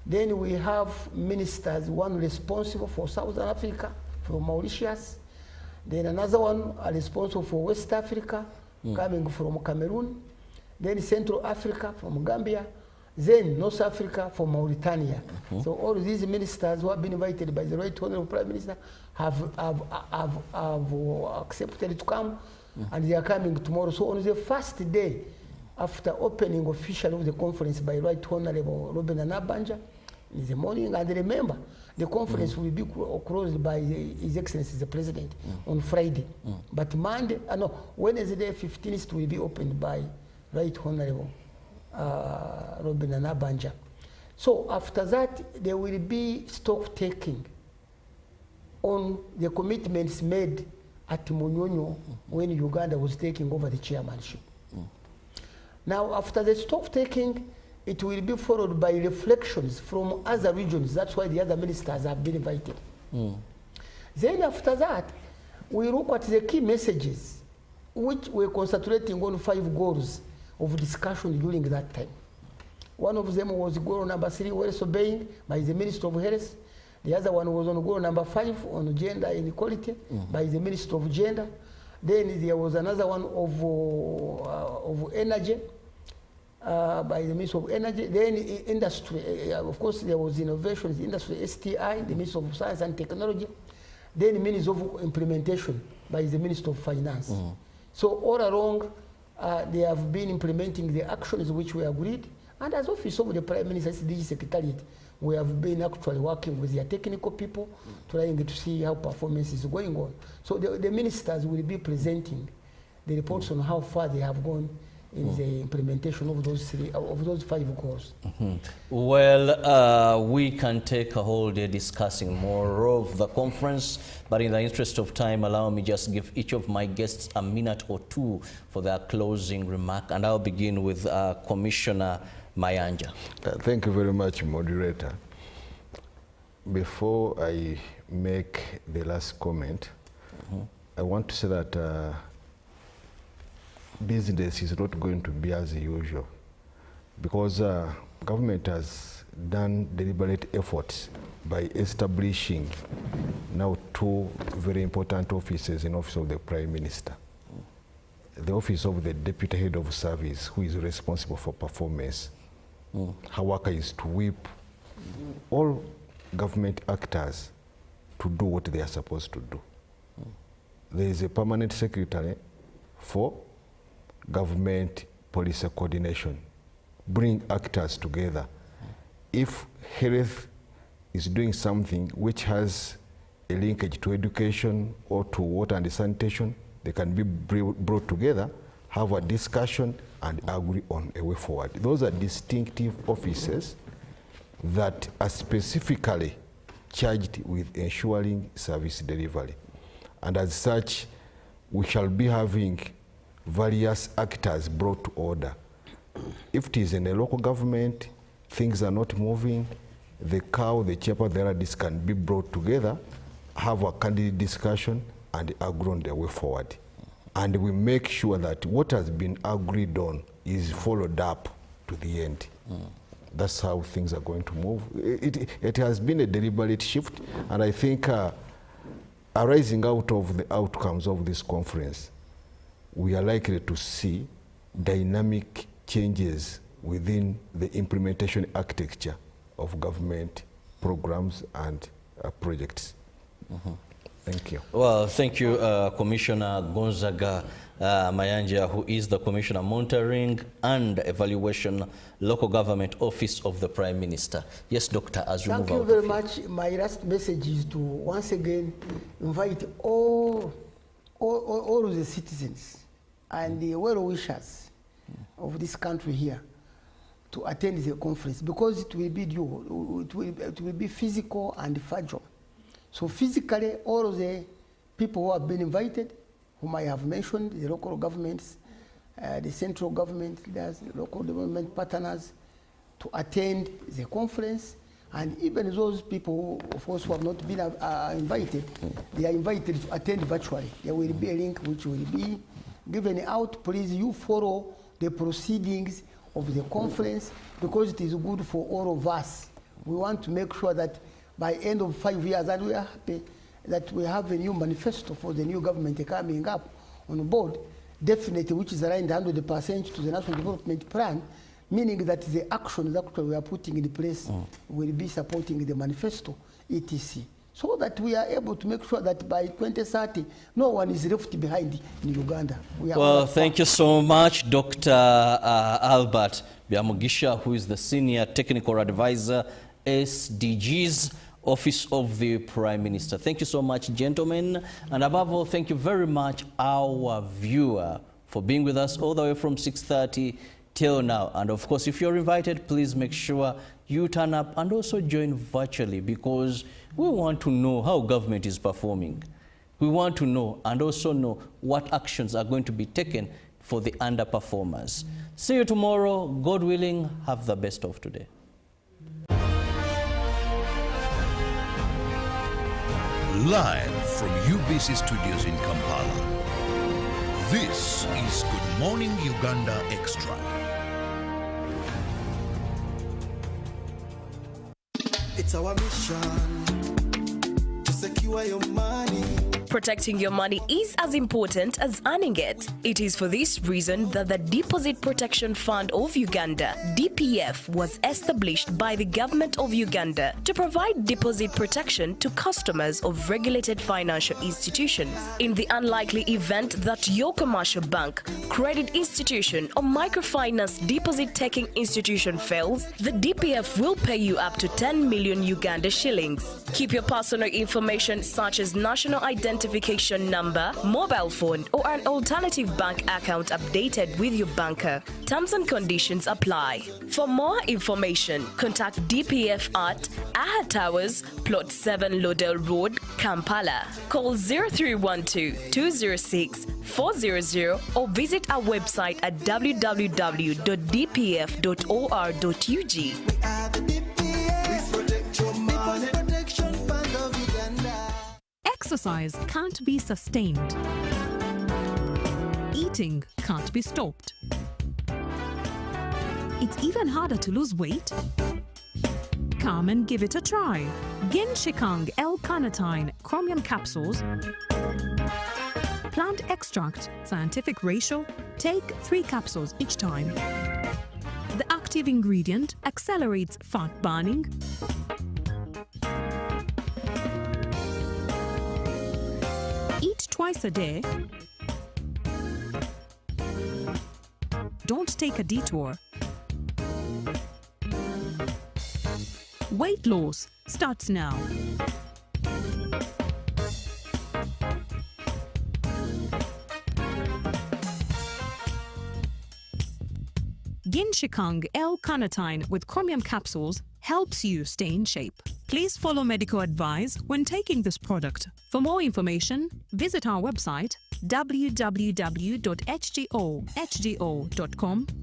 Then we have ministers, one responsible for Southern Africa, from Mauritius. Then another one responsible for West Africa, coming from Cameroon. Then Central Africa from Gambia. Then North Africa from Mauritania. So all of these ministers who have been invited by the Right Honorable Prime Minister have accepted to come, and they are coming tomorrow. So on the first day, after opening officially of the conference by Right Honorable Robin Anabanja in the morning, and remember, the conference will be closed by His Excellency the President on Friday. But Wednesday 15th will be opened by Right Honorable Robin Anabanja. So after that, there will be stock taking on the commitments made at Munyonyo when Uganda was taking over the chairmanship. Now, after the stock taking, it will be followed by reflections from other regions. That's why the other ministers have been invited. Then after that, we look at the key messages, which we're concentrating on 5 goals of discussion during that time. One of them was goal number 3, well-being by the Minister of Health. The other one was on goal number 5 on gender inequality by the Minister of Gender. Then there was another one of energy by the Minister of Energy. Then industry, of course, there was innovations, industry, STI, the Minister of Science and Technology. Then Minister of Implementation by the Minister of Finance. So all along, they have been implementing the actions which we agreed. And as Office of the Prime Minister's DG Secretariat, we have been actually working with their technical people, trying to see how performance is going on. So the ministers will be presenting the reports on how far they have gone in the implementation of those 5 goals. Well, we can take a whole day discussing more of the conference, but in the interest of time, allow me just give each of my guests a minute or two for their closing remark, and I'll begin with Commissioner Mayanja. Thank you very much, moderator. Before I make the last comment, I want to say that business is not going to be as usual, because government has done deliberate efforts by establishing now 2 very important offices in office of the Prime Minister. The office of the Deputy Head of Service, who is responsible for performance. Her work is to whip all government actors to do what they are supposed to do. There is a permanent secretary for government policy coordination, bring actors together. If health is doing something which has a linkage to education or to water and sanitation, they can be brought together, have a discussion, and agree on a way forward. Those are distinctive offices that are specifically charged with ensuring service delivery. And as such, we shall be having various actors brought to order. If it is in a local government, things are not moving, the cow, the chairperson, the others can be brought together, have a candid discussion, and agree on the way forward. And we make sure that what has been agreed on is followed up to the end. That's how things are going to move. It has been a deliberate shift, and I think arising out of the outcomes of this conference, we are likely to see dynamic changes within the implementation architecture of government programs and projects. Thank you. Well, thank you, Commissioner Gonzaga Mayanja, who is the Commissioner Monitoring and Evaluation Local Government Office of the Prime Minister. Yes, Doctor, as we move out. Thank you very much. My last message is to once again invite all the citizens and the well-wishers of this country here to attend the conference, because it will be it will be physical and virtual. So physically, all of the people who have been invited, whom I have mentioned, the local governments, the central government leaders, local development partners, to attend the conference, and even those people who, of course, who have not been invited, they are invited to attend virtually. There will be a link which will be given out. Please, you follow the proceedings of the conference, because it is good for all of us. We want to make sure that by end of 5 years, and we are happy that we have a new manifesto for the new government coming up on board, definitely, which is aligned 100% to the National Development Plan, meaning that the actions that we are putting in place will be supporting the manifesto, etc. So that we are able to make sure that by 2030, no one is left behind in Uganda. Well, thank you so much, Dr. Albert Byamugisha, who is the Senior Technical Advisor, SDGs, Office of the Prime Minister. Thank you so much, gentlemen. And above all, thank you very much, our viewer, for being with us all the way from 6:30 till now. And of course, if you're invited, please make sure you turn up and also join virtually, because we want to know how government is performing. We want to know and also know what actions are going to be taken for the underperformers. See you tomorrow. God willing, have the best of today. Live from UBC Studios in Kampala, this is Good Morning Uganda Extra. It's our mission to secure your money. Protecting your money is as important as earning it. It is for this reason that the Deposit Protection Fund of Uganda, DPF, was established by the government of Uganda to provide deposit protection to customers of regulated financial institutions. In the unlikely event that your commercial bank, credit institution, or microfinance deposit-taking institution fails, the DPF will pay you up to 10 million Uganda shillings. Keep your personal information such as national identity identification number, mobile phone, or an alternative bank account updated with your banker. Terms and conditions apply. For more information, contact DPF at Aha Towers, Plot 7 Lodell Road, Kampala. Call 0312 206 400 or visit our website at www.dpf.or.ug. We are the DPF. We protect your money. People's Protection Fund of Uganda. Exercise can't be sustained. Eating can't be stopped. It's even harder to lose weight. Come and give it a try. Genshikang L-carnitine chromium capsules. Plant extract, scientific ratio. Take 3 capsules each time. The active ingredient accelerates fat burning. Eat twice a day. Don't take a detour. Weight loss starts now. Genshikang L-carnitine with chromium capsules helps you stay in shape. Please follow medical advice when taking this product. For more information, visit our website www.hgo.com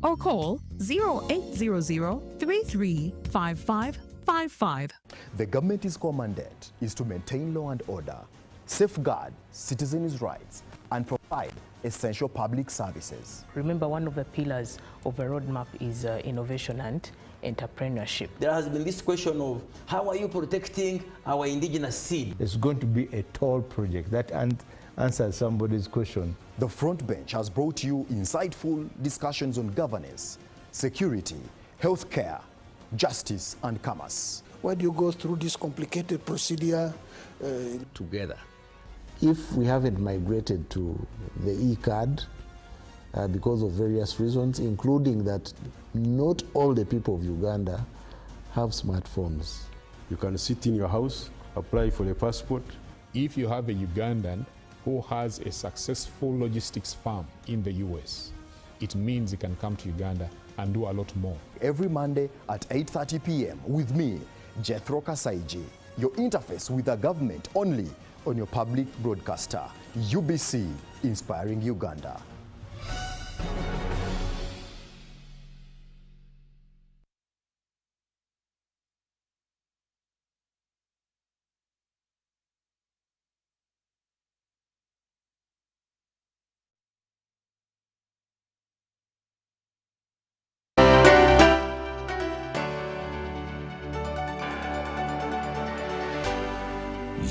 or call 0800 335555. The government's core mandate is to maintain law and order, safeguard citizens' rights, and provide essential public services. Remember, one of the pillars of a roadmap is innovation and entrepreneurship. There has been this question of how are you protecting our indigenous seed? It's going to be a tall project. That answers somebody's question. The Front Bench has brought you insightful discussions on governance, security, healthcare, justice, and commerce. Why do you go through this complicated procedure? Together. If we haven't migrated to the e-card because of various reasons, including that not all the people of Uganda have smartphones. You can sit in your house, apply for a passport. If you have a Ugandan who has a successful logistics firm in the US, it means he can come to Uganda and do a lot more. Every Monday at 8:30 p.m. with me, Jethro Kasaiji, your interface with the government only on your public broadcaster, UBC, Inspiring Uganda.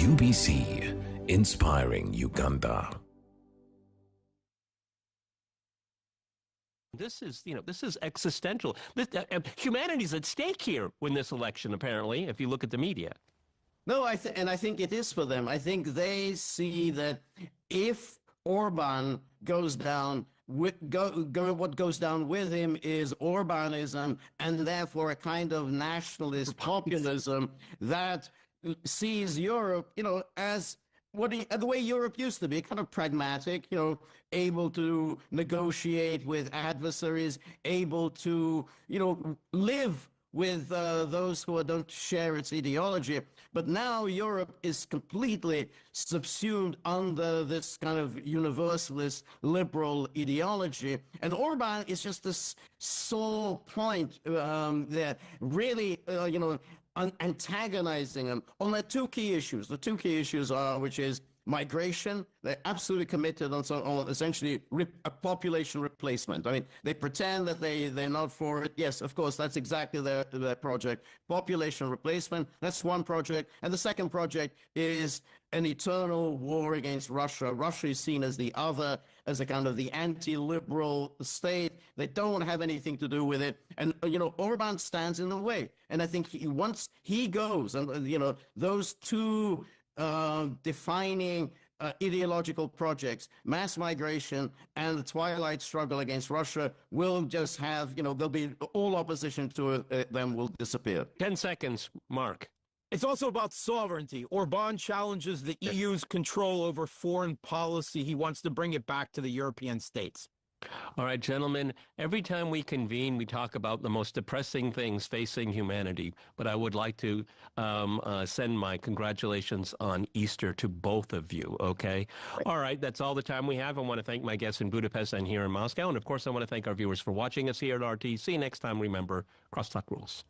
UBC, Inspiring Uganda. This is existential. Humanity's at stake here when this election, apparently, if you look at the media. No, I think it is for them. I think they see that if Orban goes down, what goes down with him is Orbanism, and therefore a kind of nationalist populism that sees Europe, as the way Europe used to be, kind of pragmatic, able to negotiate with adversaries, able to, live with those who don't share its ideology. But now Europe is completely subsumed under this kind of universalist liberal ideology. And Orban is just this sole point that really, antagonizing them on the two key issues. The two key issues are, which is migration. They're absolutely committed on essentially a population replacement. I mean, they pretend that they're not for it. Yes, of course, that's exactly their project. Population replacement, that's one project. And the second project is an eternal war against Russia. Russia is seen as the other, as a kind of the anti-liberal state. They don't have anything to do with it. And, Orban stands in the way. And I think once he goes, and, those two defining ideological projects, mass migration and the twilight struggle against Russia, will just have, there'll be all opposition to them will disappear. 10 seconds, Mark. It's also about sovereignty. Orban challenges the EU's control over foreign policy. He wants to bring it back to the European states. All right, gentlemen, every time we convene, we talk about the most depressing things facing humanity. But I would like to send my congratulations on Easter to both of you, okay? All right, that's all the time we have. I want to thank my guests in Budapest and here in Moscow. And, of course, I want to thank our viewers for watching us here at RT. See you next time. Remember, crosstalk rules.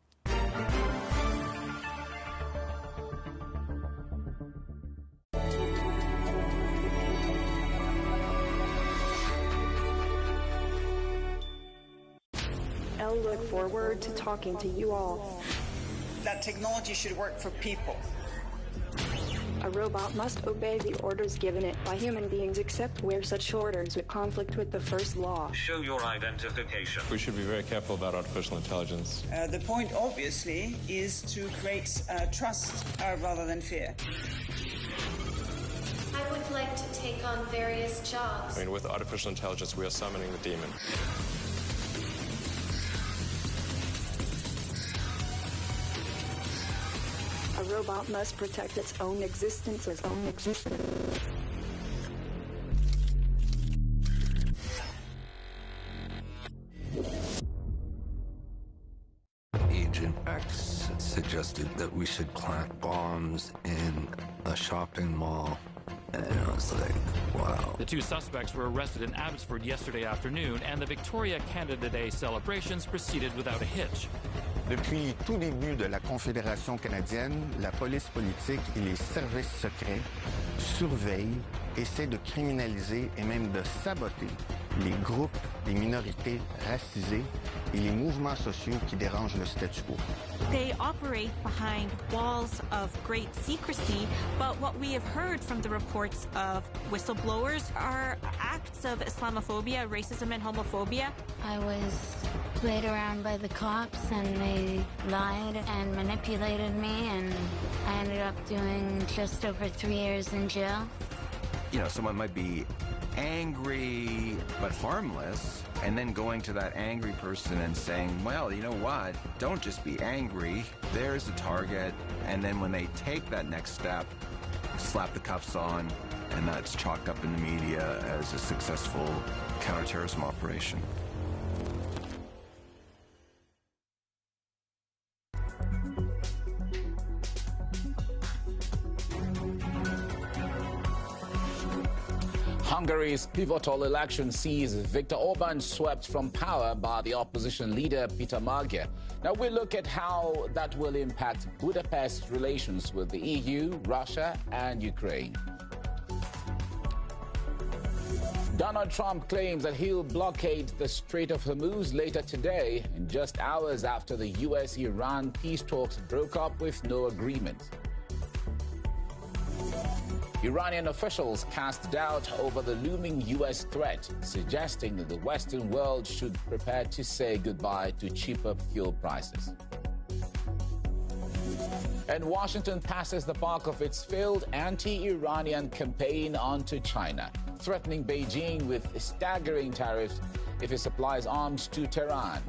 I look forward to talking to you all. That technology should work for people. A robot must obey the orders given it by human beings except where such orders would conflict with the first law. Show your identification. We should be very careful about artificial intelligence. The point, obviously, is to create trust rather than fear. I would like to take on various jobs. I mean, with artificial intelligence, we are summoning the demon. A robot must protect its own existence. Agent X suggested that we should plant bombs in a shopping mall. And I was like, wow. The two suspects were arrested in Abbotsford yesterday afternoon, and the Victoria Canada Day celebrations proceeded without a hitch. Depuis tout début de la Confédération canadienne, la police politique et les services secrets surveillent, essaient de criminaliser et même de saboter les groupes, les minorités racisées et les mouvements sociaux qui dérangent le statu quo. They operate behind walls of great secrecy, but what we have heard from the reports of whistleblowers are acts of Islamophobia, racism, and homophobia. I was played around by the cops and they lied and manipulated me, and I ended up doing just over 3 years in jail. You know, someone might be angry but harmless, and then going to that angry person and saying, well, you know what, don't just be angry, there's a target, and then when they take that next step, slap the cuffs on, and that's chalked up in the media as a successful counterterrorism operation. Hungary's pivotal election sees Viktor Orban swept from power by the opposition leader Peter Magyar. Now we'll look at how that will impact Budapest's relations with the EU, Russia and Ukraine. Donald Trump claims that he'll blockade the Strait of Hormuz later today, and just hours after the US-Iran peace talks broke up with no agreement. Iranian officials cast doubt over the looming U.S. threat, suggesting that the Western world should prepare to say goodbye to cheaper fuel prices. And Washington passes the buck of its failed anti-Iranian campaign onto China, threatening Beijing with staggering tariffs if it supplies arms to Tehran.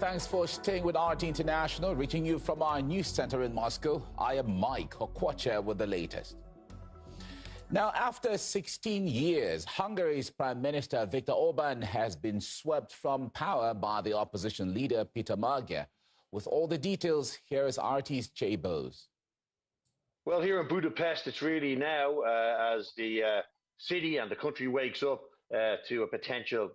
Thanks for staying with RT International, reaching you from our news center in Moscow. I am Mike Okwacha with the latest. Now, after 16 years, Hungary's Prime Minister Viktor Orban has been swept from power by the opposition leader Peter Magyar. With all the details, here is RT's Jay Bose. Well, here in Budapest, it's really now as the city and the country wakes up to a potential,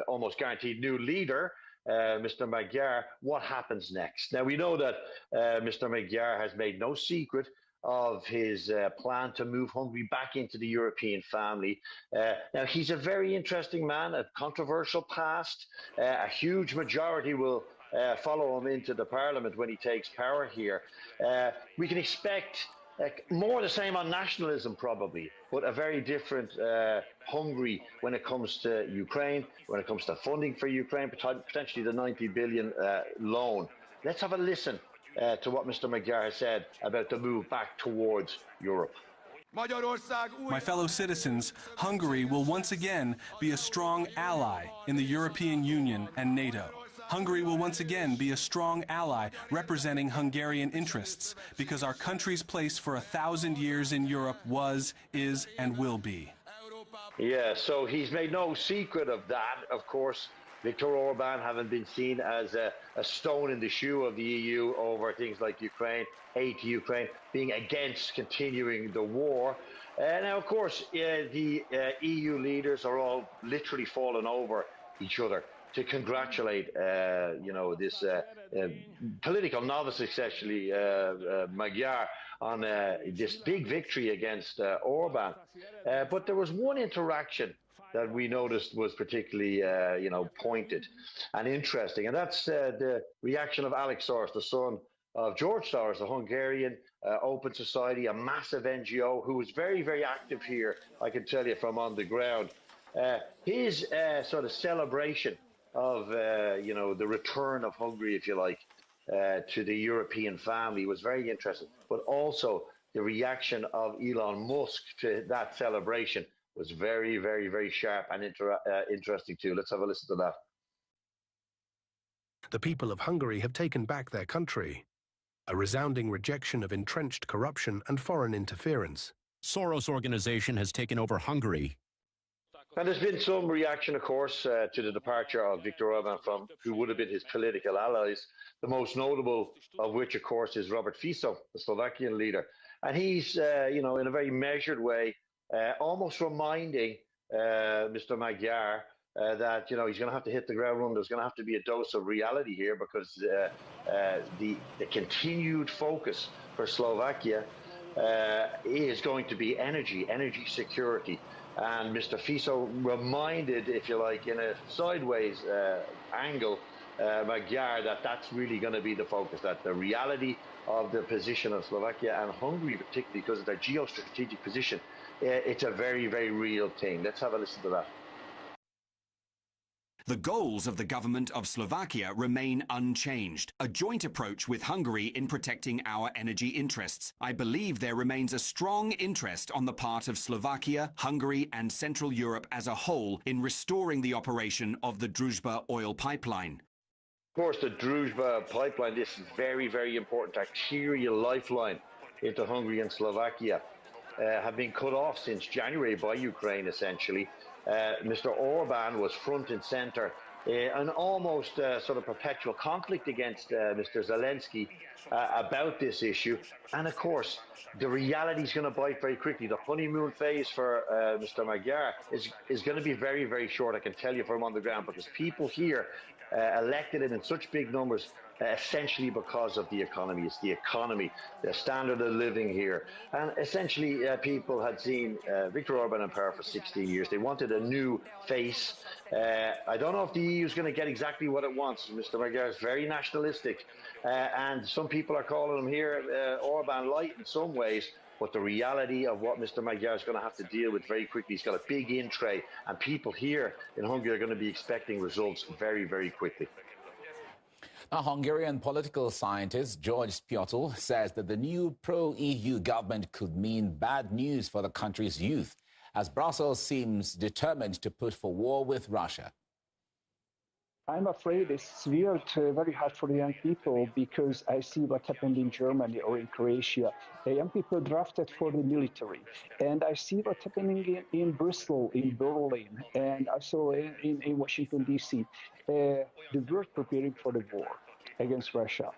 almost guaranteed new leader. Mr. Magyar, what happens next? Now, we know that Mr. Magyar has made no secret of his plan to move Hungary back into the European family. Now, he's a very interesting man, a controversial past. A huge majority will follow him into the parliament when he takes power here. We can expect more the same on nationalism, probably, but a very different Hungary when it comes to Ukraine, when it comes to funding for Ukraine, potentially the 90 billion loan. Let's have a listen to what Mr. Magyar has said about the move back towards Europe. My fellow citizens, Hungary will once again be a strong ally in the European Union and NATO. Hungary will once again be a strong ally representing Hungarian interests, because our country's place for 1,000 years in Europe was, is, and will be. Yeah, so he's made no secret of that, of course. Viktor Orban having been seen as a stone in the shoe of the EU over things like Ukraine, aid to Ukraine, being against continuing the war. Now, of course, the EU leaders are all literally falling over each other to congratulate, this political novice, especially Magyar, on this big victory against Orban. But there was one interaction that we noticed was particularly, pointed and interesting, and that's the reaction of Alex Soros, the son of George Soros, the Hungarian Open Society, a massive NGO who was very, very active here, I can tell you, from on the ground. His sort of celebration of, the return of Hungary, if you like, to the European family was very interesting, but also the reaction of Elon Musk to that celebration was very, very, very sharp and interesting too. Let's have a listen to that. The people of Hungary have taken back their country. A resounding rejection of entrenched corruption and foreign interference. Soros organization has taken over Hungary. And there's been some reaction, of course, to the departure of Viktor Orban from who would have been his political allies, the most notable of which, of course, is Robert Fico, the Slovakian leader. And he's, in a very measured way, almost reminding Mr. Magyar that, he's going to have to hit the ground running. There's going to have to be a dose of reality here, because the continued focus for Slovakia is going to be energy security. And Mr. Fico reminded, if you like, in a sideways angle, Magyar, that that's really going to be the focus, that the reality of the position of Slovakia and Hungary, particularly because of their geostrategic position, it's a very, very real thing. Let's have a listen to that. The goals of the government of Slovakia remain unchanged. A joint approach with Hungary in protecting our energy interests. I believe there remains a strong interest on the part of Slovakia, Hungary and Central Europe as a whole in restoring the operation of the Druzhba oil pipeline. Of course, the Druzhba pipeline, this is very, very important arterial lifeline into Hungary and Slovakia, have been cut off since January by Ukraine, essentially. Mr. Orban was front and centre, an almost sort of perpetual conflict against Mr. Zelensky about this issue. And of course, the reality is going to bite very quickly. The honeymoon phase for Mr. Magyar is going to be very, very short, I can tell you from on the ground, because people here elected him in such big numbers, essentially because of the economy. It's the economy, the standard of living here. And essentially, people had seen Viktor Orban in power for 16 years. They wanted a new face. I don't know if the EU is going to get exactly what it wants. Mr. Magyar is very nationalistic. And some people are calling him here Orban light in some ways. But the reality of what Mr. Magyar is going to have to deal with very quickly, he's got a big in tray, and people here in Hungary are going to be expecting results very, very quickly. A Hungarian political scientist George Piotr says that the new pro-EU government could mean bad news for the country's youth, as Brussels seems determined to push for war with Russia. I'm afraid it's very hard for the young people, because I see what happened in Germany or in Croatia. The young people drafted for the military. And I see what's happening in Bristol, in Berlin, and also in Washington, D.C. The world preparing for the war against Russia.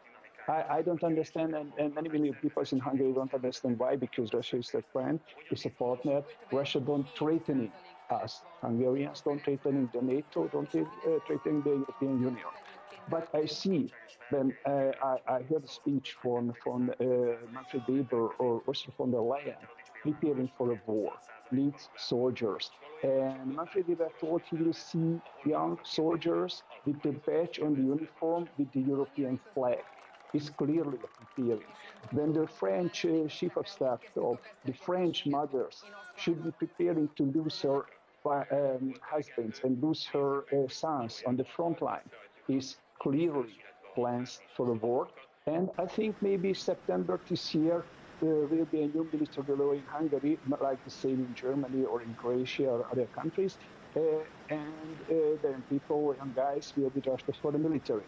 I don't understand, and many people in Hungary don't understand why, because Russia is a friend, is a partner. Russia don't threaten us. Hungarians don't threaten the NATO, don't threaten the European Union. But I see, when I heard a speech from Manfred Weber or Ursula von der Leyen, preparing for a war, needs soldiers. And Manfred Weber thought he will see young soldiers with the badge on the uniform with the European flag. Is clearly preparing. When the French chief of staff told the French mothers should be preparing to lose her husbands and lose her sons on the front line, is clearly plans for a war. And I think maybe September this year, will be a new military law in Hungary, not like the same in Germany or in Croatia or other countries. And then people, young guys, will be drafted for the military.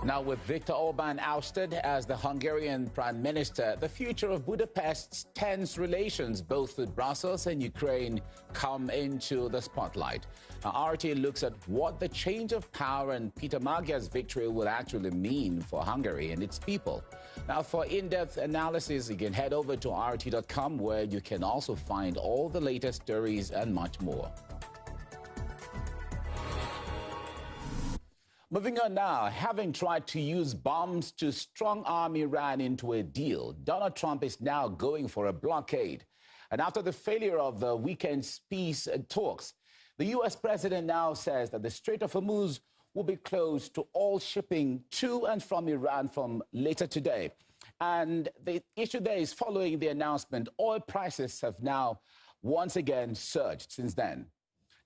Now, with Viktor Orban ousted as the Hungarian Prime Minister, the future of Budapest's tense relations, both with Brussels and Ukraine, come into the spotlight. Now, RT looks at what the change of power and Peter Magyar's victory will actually mean for Hungary and its people. Now, for in-depth analysis, you can head over to RT.com, where you can also find all the latest stories and much more. Moving on now, having tried to use bombs to strong-arm Iran into a deal, Donald Trump is now going for a blockade. And after the failure of the weekend's peace talks, the U.S. president now says that the Strait of Hormuz will be closed to all shipping to and from Iran from later today. And the issue there is, following the announcement, oil prices have now once again surged since then.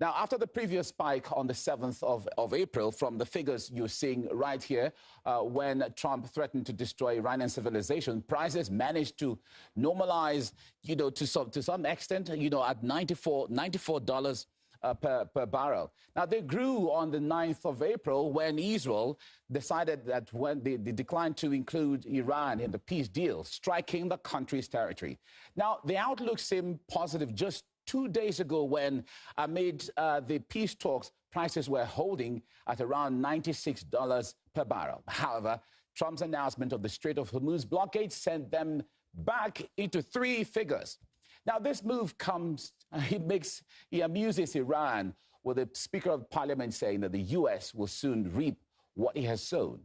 Now, after the previous spike on the 7th of April, from the figures you're seeing right here, when Trump threatened to destroy Iranian civilization, prices managed to normalize, to some extent, at $94 per barrel. Now, they grew on the 9th of April when Israel decided that when they declined to include Iran in the peace deal, striking the country's territory. Now, the outlook seemed positive just 2 days ago when, amid the peace talks, prices were holding at around $96 per barrel. However, Trump's announcement of the Strait of Hormuz blockade sent them back into three figures. Now, this move he amuses Iran, with the Speaker of Parliament saying that the U.S. will soon reap what he has sown.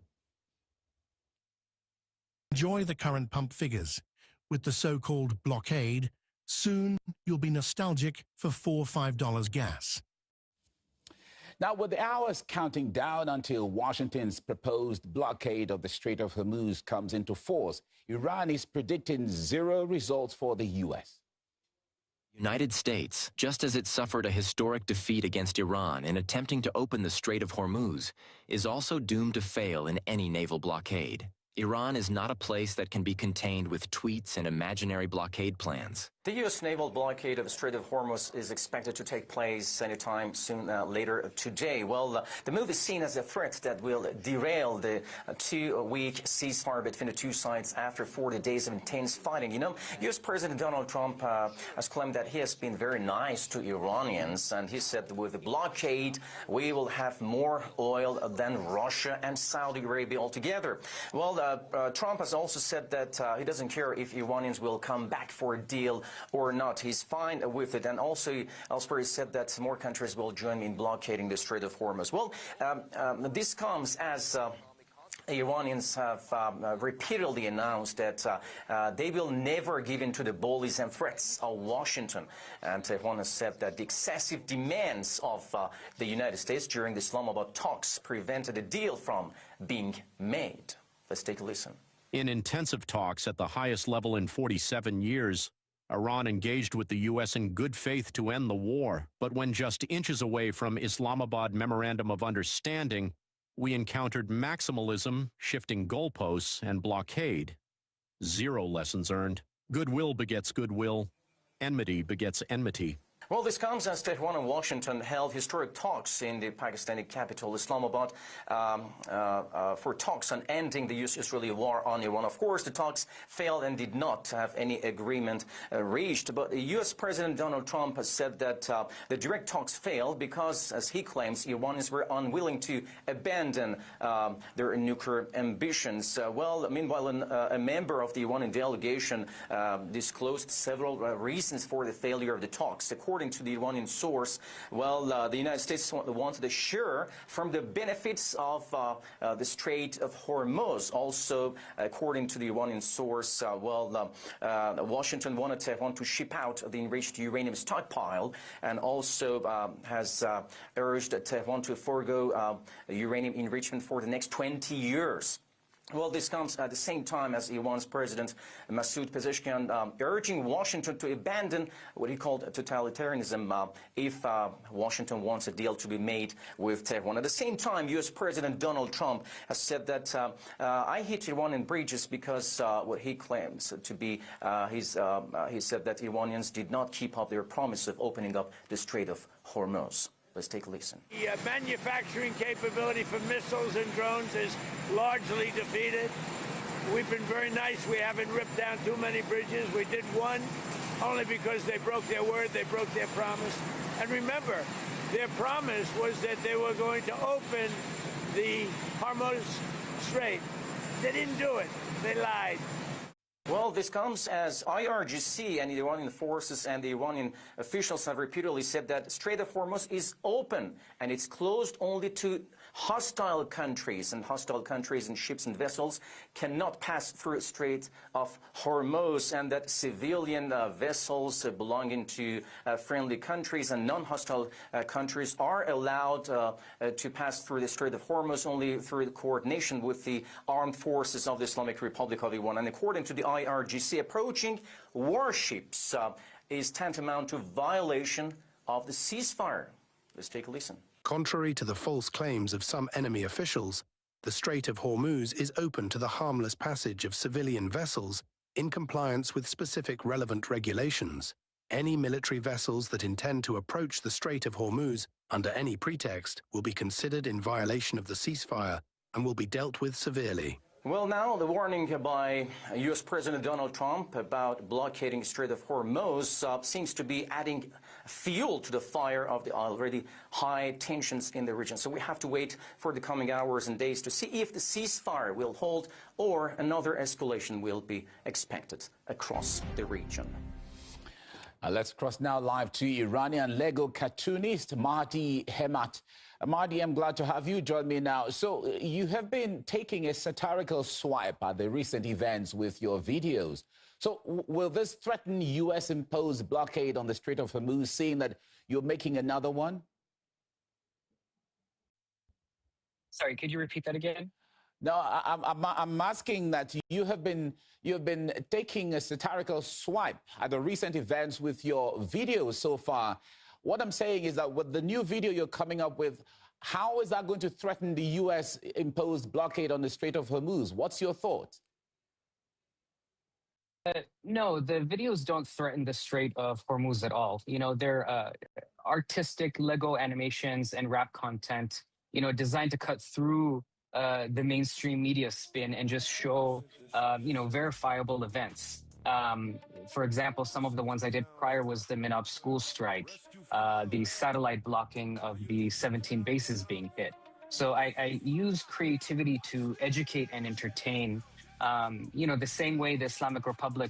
Enjoy the current pump figures. With the so-called blockade, soon you'll be nostalgic for $4 or $5 gas. Now, with the hours counting down until Washington's proposed blockade of the Strait of Hormuz comes into force, Iran is predicting zero results for the U.S. United States, just as it suffered a historic defeat against Iran in attempting to open the Strait of Hormuz, is also doomed to fail in any naval blockade. Iran is not a place that can be contained with tweets and imaginary blockade plans. The U.S. naval blockade of the Strait of Hormuz is expected to take place anytime soon later today. Well, the move is seen as a threat that will derail the 2-week ceasefire between the two sides after 40 days of intense fighting. You know, U.S. President Donald Trump has claimed that he has been very nice to Iranians, and he said that with the blockade, we will have more oil than Russia and Saudi Arabia altogether. Well, Trump has also said that he doesn't care if Iranians will come back for a deal or not. He's fine with it. And also, elsewhere, he said that more countries will join in blockading the Strait of Hormuz. Well, this comes as Iranians have repeatedly announced that they will never give in to the bullies and threats of Washington. And Tehran has said that the excessive demands of the United States during the Islamabad talks prevented a deal from being made. Let's take a listen. In intensive talks at the highest level in 47 years, Iran engaged with the U.S. in good faith to end the war. But when just inches away from Islamabad Memorandum of Understanding, we encountered maximalism, shifting goalposts, and blockade. Zero lessons earned. Goodwill begets goodwill. Enmity begets enmity. Well, this comes as Tehran and Washington held historic talks in the Pakistani capital, Islamabad, for talks on ending the U.S.-Israeli war on Iran. Of course, the talks failed and did not have any agreement reached. But the U.S. President Donald Trump has said that the direct talks failed because, as he claims, Iranians were unwilling to abandon their nuclear ambitions. Meanwhile, a member of the Iranian delegation disclosed several reasons for the failure of the talks. According to the Iranian source, the United States wanted to share from the benefits of the Strait of Hormuz. Also, according to the Iranian source, Washington wanted Tehran to ship out the enriched uranium stockpile, and also has urged Tehran to forego uranium enrichment for the next 20 years. Well, this comes at the same time as Iran's President Masoud Pezeshkian urging Washington to abandon what he called totalitarianism if Washington wants a deal to be made with Tehran. At the same time, U.S. President Donald Trump has said that I hit Iranian bridges because what he claims to be, he said that Iranians did not keep up their promise of opening up the Strait of Hormuz. Let's take a listen. The manufacturing capability for missiles and drones is largely defeated. We've been very nice. We haven't ripped down too many bridges. We did one only because they broke their word, they broke their promise. And remember, their promise was that they were going to open the Hormuz Strait. They didn't do it. They lied. Well, this comes as IRGC and the Iranian forces and the Iranian officials have repeatedly said that Strait of Hormuz is open and it's closed only to hostile countries, and hostile countries and ships and vessels cannot pass through Strait of Hormuz, and that civilian vessels belonging to friendly countries and non-hostile countries are allowed to pass through the Strait of Hormuz only through the coordination with the armed forces of the Islamic Republic of Iran. And according to the IRGC, approaching warships is tantamount to violation of the ceasefire. Let's take a listen. Contrary to the false claims of some enemy officials, the Strait of Hormuz is open to the harmless passage of civilian vessels in compliance with specific relevant regulations. Any military vessels that intend to approach the Strait of Hormuz under any pretext will be considered in violation of the ceasefire and will be dealt with severely. Well, now the warning by U.S. President Donald Trump about blockading Strait of Hormuz seems to be adding fuel to the fire of the already high tensions in the region. So we have to wait for the coming hours and days to see if the ceasefire will hold or another escalation will be expected across the region. Let's cross now live to Iranian Lego cartoonist Mahdi Hemat. Mahdi, I'm glad to have you join me now. So you have been taking a satirical swipe at the recent events with your videos. So will this threaten U.S.-imposed blockade on the Strait of Hormuz, seeing that you're making another one? Sorry, could you repeat that again? No, I'm asking that you have been taking a satirical swipe at the recent events with your videos so far. What I'm saying is that with the new video you're coming up with, how is that going to threaten the U.S.-imposed blockade on the Strait of Hormuz? What's your thought? No, the videos don't threaten the Strait of Hormuz at all. You know, they're artistic Lego animations and rap content, you know, designed to cut through the mainstream media spin and just show, you know, verifiable events. For example, some of the ones I did prior was the Minab school strike, the satellite blocking of the 17 bases being hit. So I use creativity to educate and entertain, you know, the same way the Islamic Republic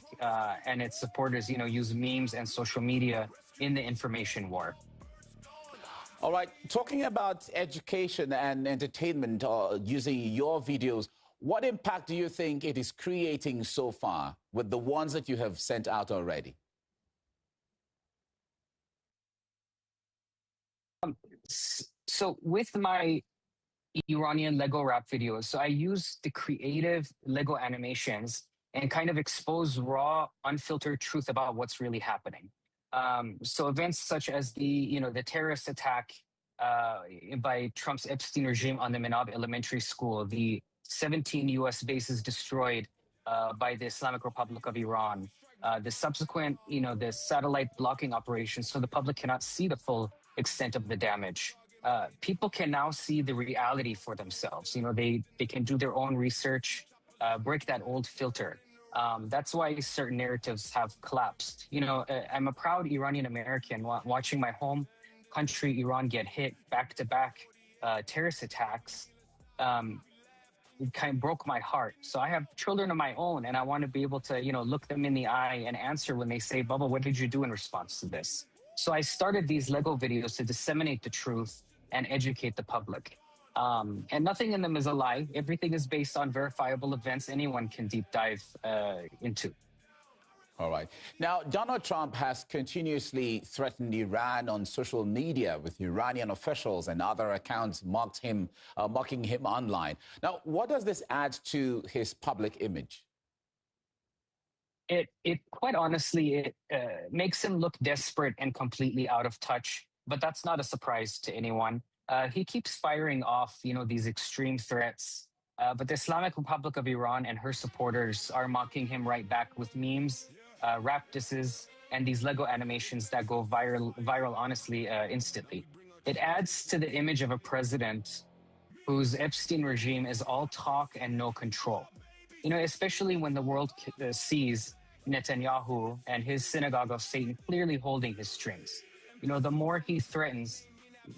and its supporters, you know, use memes and social media in the information war. All right, talking about education and entertainment using your videos, what impact do you think it is creating so far with the ones that you have sent out already? So with my Iranian Lego rap videos, so I use the creative Lego animations and kind of expose raw, unfiltered truth about what's really happening. So events such as the terrorist attack by Trump's Epstein regime on the Minab Elementary School, the 17 U.S. bases destroyed by the Islamic Republic of Iran, the subsequent, the satellite blocking operations, so the public cannot see the full extent of the damage. People can now see the reality for themselves. They can do their own research, break that old filter. That's why certain narratives have collapsed. I'm a proud Iranian American watching my home country, Iran, get hit back-to-back terrorist attacks. It kind of broke my heart. So I have children of my own, and I want to be able to, look them in the eye and answer when they say, Bubba, what did you do in response to this? So I started these Lego videos to disseminate the truth and educate the public. And nothing in them is a lie. Everything is based on verifiable events anyone can deep dive into. All right. Now, Donald Trump has continuously threatened Iran on social media, with Iranian officials and other accounts mocking him online. Now, what does this add to his public image? It quite honestly, it makes him look desperate and completely out of touch. But that's not a surprise to anyone. He keeps firing off, these extreme threats. But the Islamic Republic of Iran and her supporters are mocking him right back with memes, rap disses, and these Lego animations that go viral honestly, instantly. It adds to the image of a president whose Epstein regime is all talk and no control. Especially when the world sees Netanyahu and his synagogue of Satan clearly holding his strings. The more he threatens,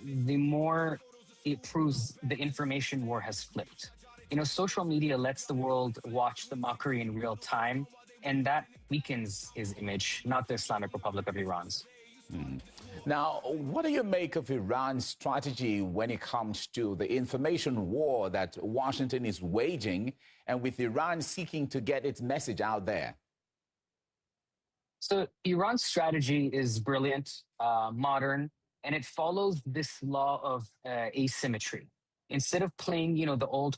the more it proves the information war has flipped. Social media lets the world watch the mockery in real time, and that weakens his image, not the Islamic Republic of Iran's. Now, what do you make of Iran's strategy when it comes to the information war that Washington is waging, and with Iran seeking to get its message out there? So Iran's strategy is brilliant, modern, and it follows this law of asymmetry. Instead of playing, the old